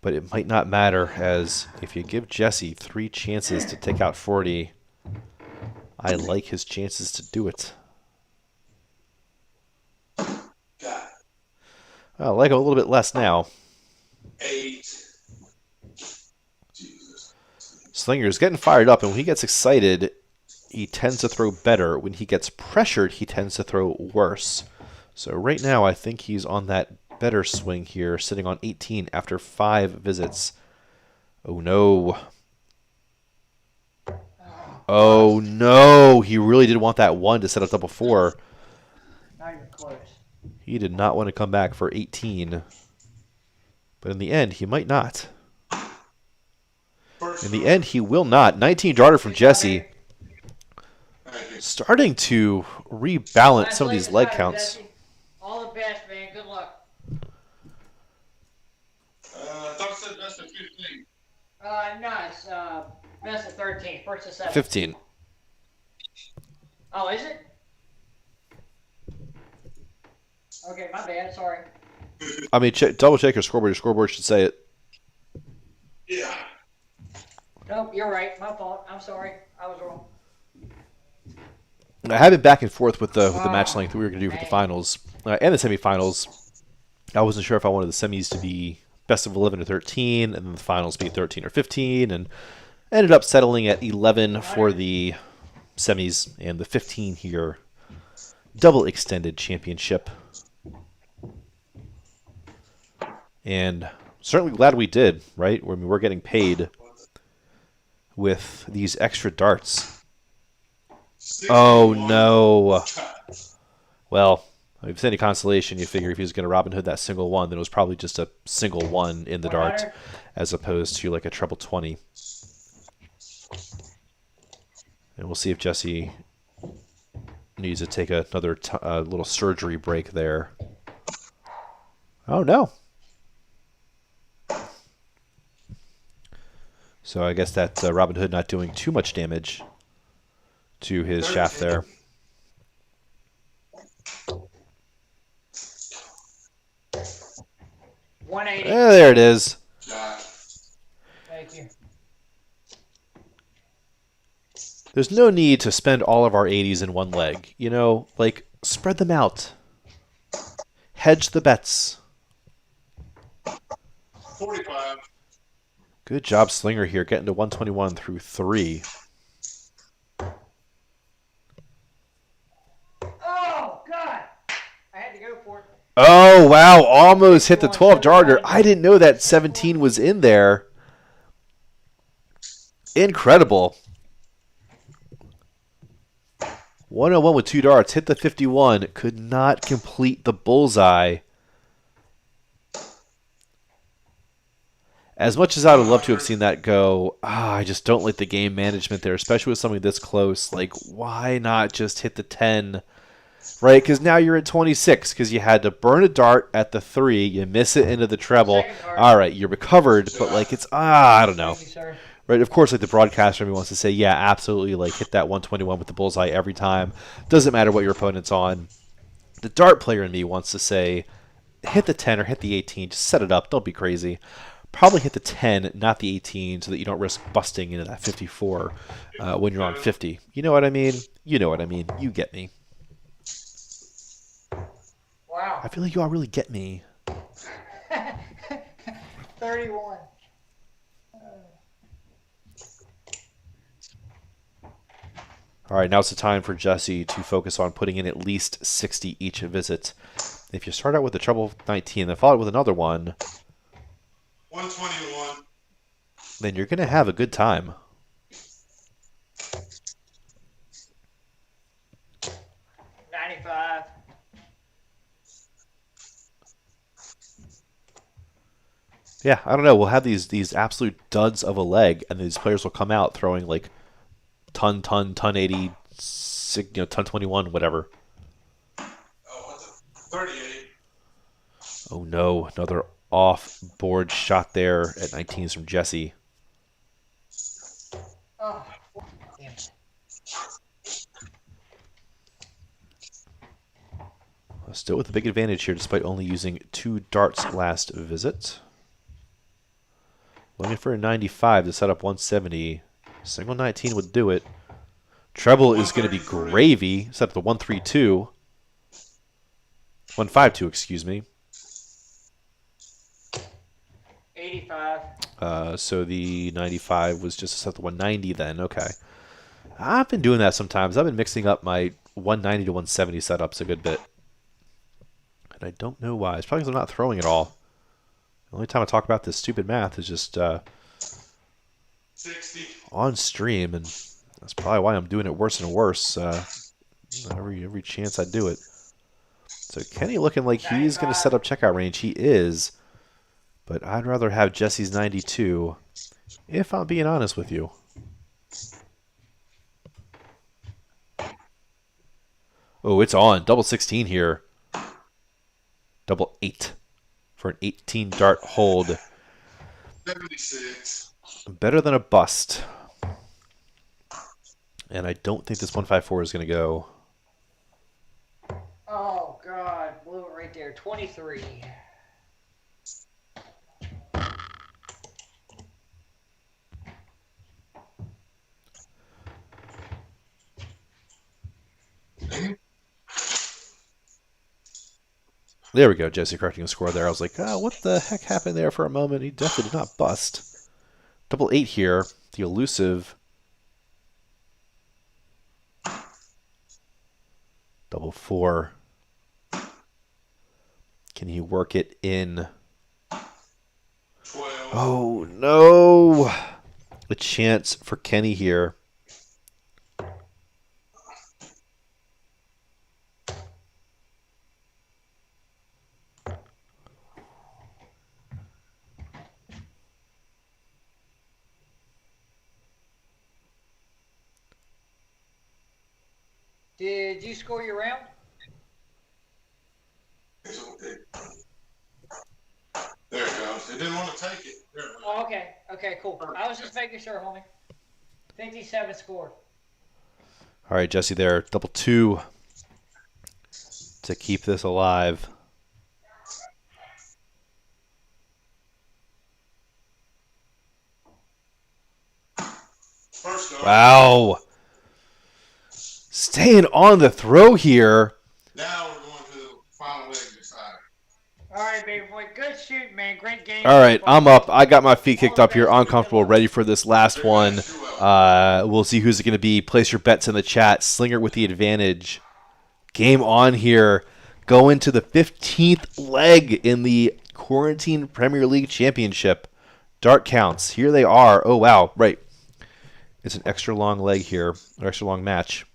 But it might not matter, as if you give Jesse 3 chances to take out 40, I like his chances to do it. God. I like him a little bit less now. 8. Jesus. Slinger's getting fired up, and when he gets excited, he tends to throw better. When he gets pressured, he tends to throw worse. So right now, I think he's on that better swing here, sitting on 18 after 5 visits. Oh, no. Oh, no. He really did want that 1 to set up double 4. Not even close. He did not want to come back for 18. But in the end, he might not. In the end, he will not. 19 darter from Jesse. Thank you. Starting to rebalance some of these leg counts. Jesse. All the best, man. Good luck. I thought it said best of 15. No, it's best of 13. First to 7. 15. Oh, is it? Okay, my bad. Sorry. I mean, double check your scoreboard. Your scoreboard should say it. Yeah. Nope, you're right. My fault. I'm sorry. I was wrong. I have been back and forth with the match length we were going to do for the finals and the semifinals. I wasn't sure if I wanted the semis to be best of 11 or 13, and then the finals be 13 or 15, and ended up settling at 11 for the semis and the 15 here double extended championship. And certainly glad we did, right? I mean, we're getting paid with these extra darts. Oh, no. Well, if it's any consolation, you figure if he was going to Robin Hood that single one, then it was probably just a single one in the dart as opposed to like a treble 20. And we'll see if Jesse needs to take another little surgery break there. Oh, no. So I guess that Robin Hood not doing too much damage to his shaft there. $180. There it is. Thank you. There's no need to spend all of our 80s in one leg. You know, like, spread them out. Hedge the bets. 45. Good job, Slinger, here, getting to 121 through 3. Oh, God. I had to go for it. Oh, wow, almost hit the 12-darter. I didn't know that 17 was in there. Incredible. 101 with 2 darts, hit the 51, could not complete the bullseye. As much as I would love to have seen that go, I just don't like the game management there, especially with something this close. Like, why not just hit the 10, right? Because now you're at 26 because you had to burn a dart at the 3, you miss it into the treble. All right, you're recovered, but like it's, I don't know. Thank you, sir. Right, of course, like the broadcaster wants to say, yeah, absolutely, like hit that 121 with the bullseye every time. Doesn't matter what your opponent's on. The dart player in me wants to say, hit the 10 or hit the 18, just set it up, don't be crazy. Probably hit the 10, not the 18, so that you don't risk busting into that 54 when you're on 50. You know what I mean? You know what I mean. You get me. Wow. I feel like you all really get me. 31. All right, now it's the time for Jesse to focus on putting in at least 60 each visit. If you start out with a treble 19 and follow it with another one, 121. then you're going to have a good time. $95. Yeah, I don't know. We'll have these absolute duds of a leg, and these players will come out throwing like ton 80, ton 21, whatever. Oh, what's it? 38. Oh no, another off-board shot there at 19s from Jesse. Oh, damn it. Still with a big advantage here, despite only using 2 darts last visit. Looking for a 95 to set up 170. Single 19 would do it. Treble is going to be gravy. Set up the 132. 152, excuse me. 85. So the 95 was just to set the 190 then. Okay. I've been doing that sometimes. I've been mixing up my 190 to 170 setups a good bit. And I don't know why. It's probably because I'm not throwing it all. The only time I talk about this stupid math is just 60. on stream, and that's probably why I'm doing it worse and worse every chance I do it. So Kenny looking like he's going to set up checkout range. He is, but I'd rather have Jesse's 92, if I'm being honest with you. Oh, it's on. Double 16 here. Double 8 for an 18 dart hold. 76. Better than a bust. And I don't think this 154 is going to go. Oh, God. Blew it right there. 23. There we go, Jesse correcting a score there. I was like, oh, what the heck happened there for a moment? He definitely did not bust. Double 8 here. The elusive Double 4. Can he work it in? 12. Oh, no. A chance for Kenny here. Did you score your round? There it goes. It didn't want to take it. There it went. Oh, okay. Okay, cool. I was just making sure, homie. 57 scored. All right, Jesse there. Double 2 to keep this alive. First go. Wow. Staying on the throw here. Now we're going to the final leg decider. All right, baby boy. Good shoot, man. Great game. All right, I'm up. I got my feet kicked up here. Uncomfortable, ready for this last one. We'll see who's it going to be. Place your bets in the chat. Slinger with the advantage. Game on here. Going to the 15th leg in the Quarantine Premier League Championship. Dart counts. Here they are. Oh, wow. Right. It's an extra long leg here. An extra long match.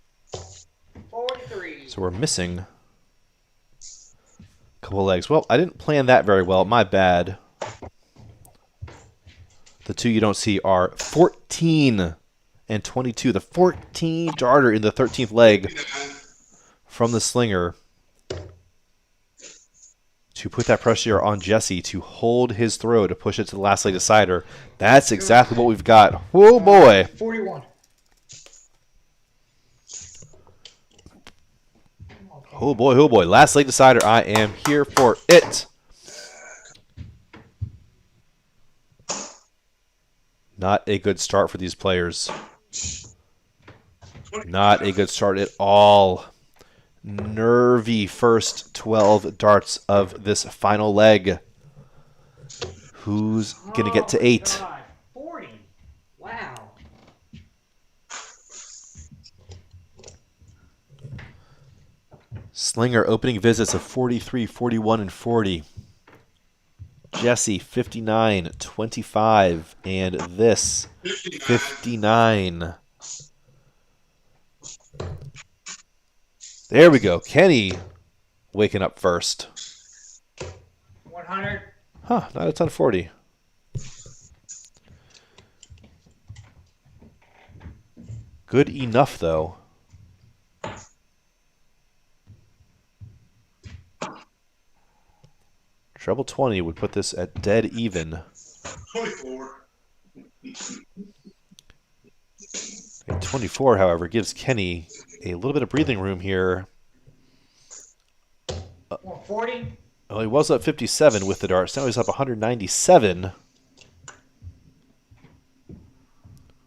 43. So we're missing a couple of legs. Well, I didn't plan that very well. My bad. The two you don't see are 14 and 22. The 14 darter in the 13th leg from the Slinger to put that pressure on Jesse to hold his throw to push it to the last leg decider. That's exactly what we've got. Oh, boy. 41. Oh, boy. Oh, boy. Last leg decider. I am here for it. Not a good start for these players. Not a good start at all. Nervy first 12 darts of this final leg. Who's going to get to 8? God. 40. Wow. Slinger opening visits of 43, 41, and 40. Jesse 59, 25, and this 59. There we go. Kenny waking up first. 100. Huh, not a ton of 40. Good enough, though. Treble 20 would put this at dead even. 24. And 24, however, gives Kenny a little bit of breathing room here. 40. Well, he was up 57 with the darts. Now he's up 197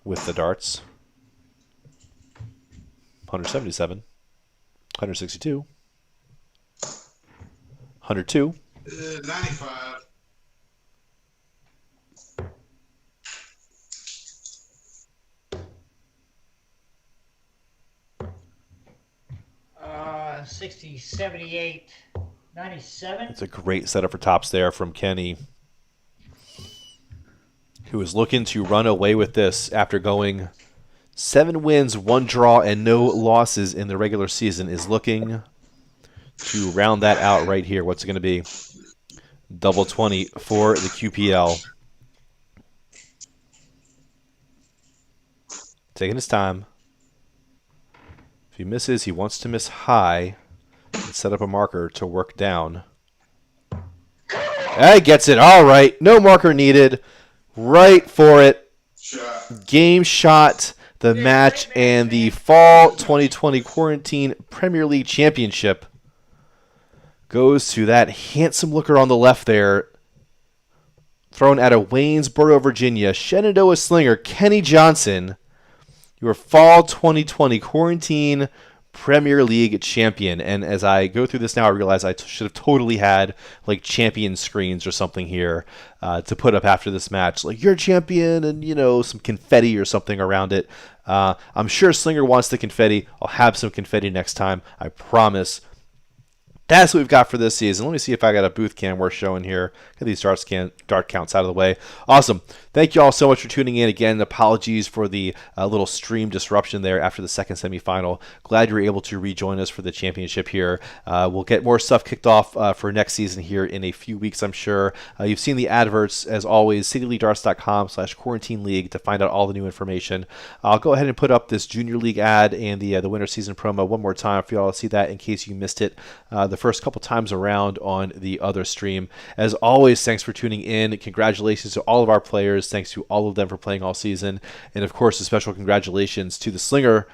with the darts. 177. 162. 102. 95. 60, 78, 97. It's a great setup for tops there from Kenny, who is looking to run away with this after going 7 wins, 1 draw, and no losses in the regular season. Is looking to round that out right here. What's it going to be? Double 20 for the QPL. Taking his time. If he misses, he wants to miss high and set up a marker to work down. He gets it. All right. No marker needed. Right for it. Shot. Game shot, the match, and the Fall 2020 Quarantine Premier League Championship goes to that handsome looker on the left there, thrown out of Waynesboro, Virginia, Shenandoah Slinger, Kenny Johnson, your Fall 2020 Quarantine Premier League champion. And as I go through this now, I realize I should have totally had like champion screens or something here to put up after this match, like you're champion, and you know, some confetti or something around it. I'm sure Slinger wants the confetti. I'll have some confetti next time, I promise. That's what we've got for this season. Let me see if I got a booth cam worth showing here. Get these dart counts out of the way. Awesome. Thank you all so much for tuning in. Again, apologies for the little stream disruption there after the second semifinal. Glad you were able to rejoin us for the championship here. We'll get more stuff kicked off for next season here in a few weeks, I'm sure. You've seen the adverts, as always, cityleaguedarts.com/quarantine league to find out all the new information. I'll go ahead and put up this Junior League ad and the winter season promo one more time for you all to see that in case you missed it the first couple times around on the other stream. As always, thanks for tuning in. Congratulations to all of our players. Thanks to all of them for playing all season. And of course, a special congratulations to the Slinger,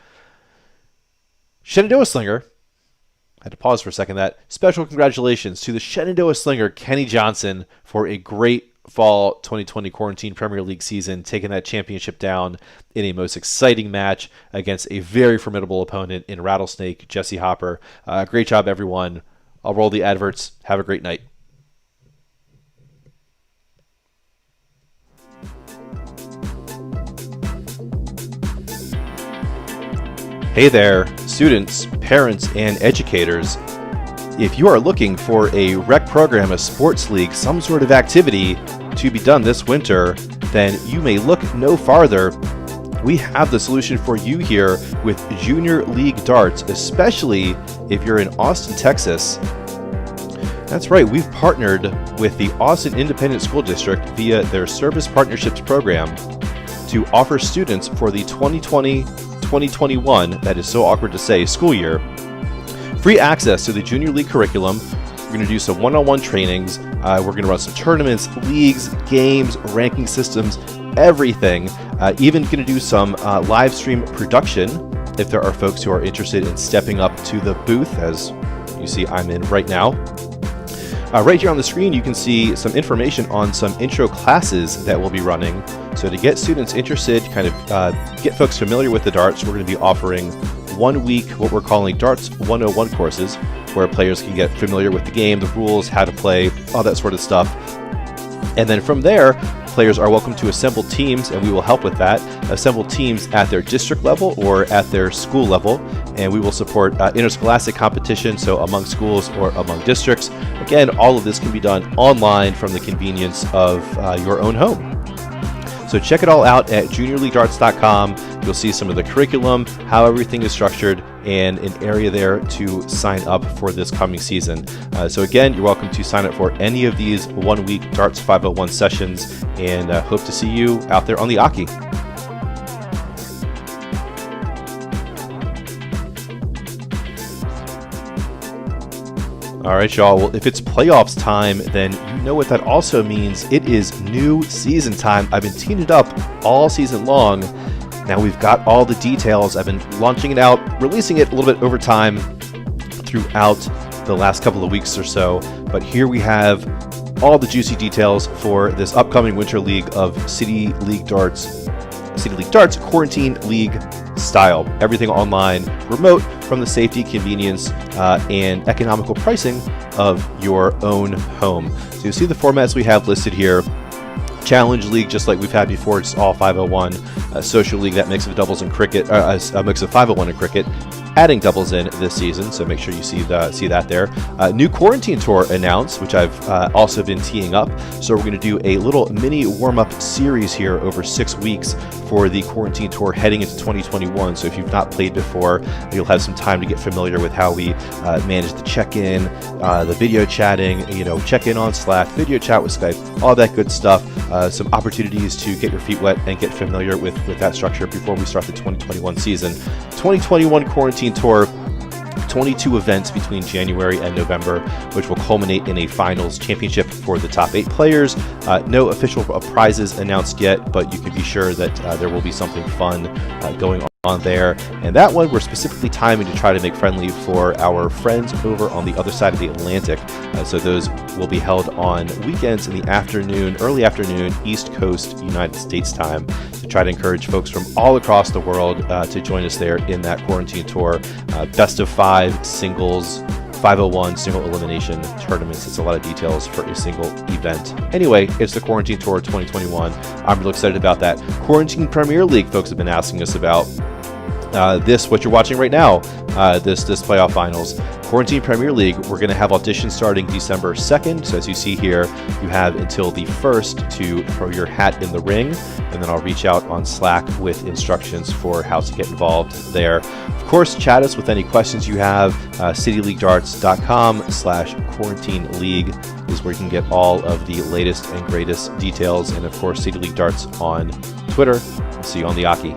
Shenandoah Slinger. I had to pause for a second. That special congratulations to the Shenandoah Slinger, Kenny Johnson, for a great fall 2020 Quarantine Premier League season, taking that championship down in a most exciting match against a very formidable opponent in Rattlesnake, Jesse Hopper. Great job, everyone. I'll roll the adverts. Have a great night. Hey there, students, parents, and educators. If you are looking for a rec program, a sports league, some sort of activity to be done this winter, then you may look no farther. We have the solution for you here with Junior League Darts, especially if you're in Austin, Texas. That's right, we've partnered with the Austin Independent School District via their Service Partnerships program to offer students for the 2020-2021, that is so awkward to say, school year, free access to the Junior League curriculum. We're going to do some one-on-one trainings. We're going to run some tournaments, leagues, games, ranking systems, everything. Even going to do some live stream production if there are folks who are interested in stepping up to the booth, as you see I'm in right now. Right here on the screen, you can see some information on some intro classes that we'll be running. So to get students interested, kind of get folks familiar with the darts, we're going to be offering 1 week what we're calling Darts 101 courses, where players can get familiar with the game, the rules, how to play, all that sort of stuff. And then from there, players are welcome to assemble teams, and we will help with that. Assemble teams at their district level or at their school level, and we will support interscholastic competition, so among schools or among districts. Again, all of this can be done online from the convenience of your own home. So check it all out at juniorleaguedarts.com. You'll see some of the curriculum, how everything is structured, and an area there to sign up for this coming season. So again, you're welcome to sign up for any of these 1 week Darts 501 sessions, and hope to see you out there on the Aki. All right, y'all. Well, if it's playoffs time, then you know what that also means. It is new season time. I've been teeing it up all season long. Now we've got all the details. I've been launching it out, releasing it a little bit over time throughout the last couple of weeks or so. But here we have all the juicy details for this upcoming Winter League of City League Darts Quarantine League style. Everything online, remote, from the safety, convenience, and economical pricing of your own home. So you see the formats we have listed here. Challenge League, just like we've had before, it's all 501. Social League, that mix of doubles and cricket, a mix of 501 and cricket, adding doubles in this season, so make sure you see that there. New Quarantine Tour announced, which I've also been teeing up. So we're going to do a little mini warm-up series here over 6 weeks for the Quarantine Tour heading into 2021. So if you've not played before, you'll have some time to get familiar with how we manage the check-in, the video chatting, check-in on Slack, video chat with Skype, all that good stuff. Some opportunities to get your feet wet and get familiar with that structure before we start the 2021 season. 2021 Quarantine Tour, 22 events between January and November, which will culminate in a finals championship for the top 8 players. No official prizes announced yet, but you can be sure that there will be something fun going on there. And that one we're specifically timing to try to make friendly for our friends over on the other side of the Atlantic. So those will be held on weekends in the afternoon, early afternoon, East Coast United States time, to try to encourage folks from all across the world to join us there in that Quarantine Tour. Best of 5 singles 501 single elimination tournaments. It's a lot of details for a single event. Anyway, it's the Quarantine Tour 2021. I'm really excited about that. Quarantine Premier League, folks have been asking us about. What you're watching right now, this playoff finals. Quarantine Premier League, we're going to have auditions starting December 2nd. So as you see here, you have until the 1st to throw your hat in the ring, and then I'll reach out on Slack with instructions for how to get involved there. Of course, chat us with any questions you have. cityleaguedarts.com/quarantine league is where you can get all of the latest and greatest details. And of course, City League Darts on Twitter. See you on the Aki.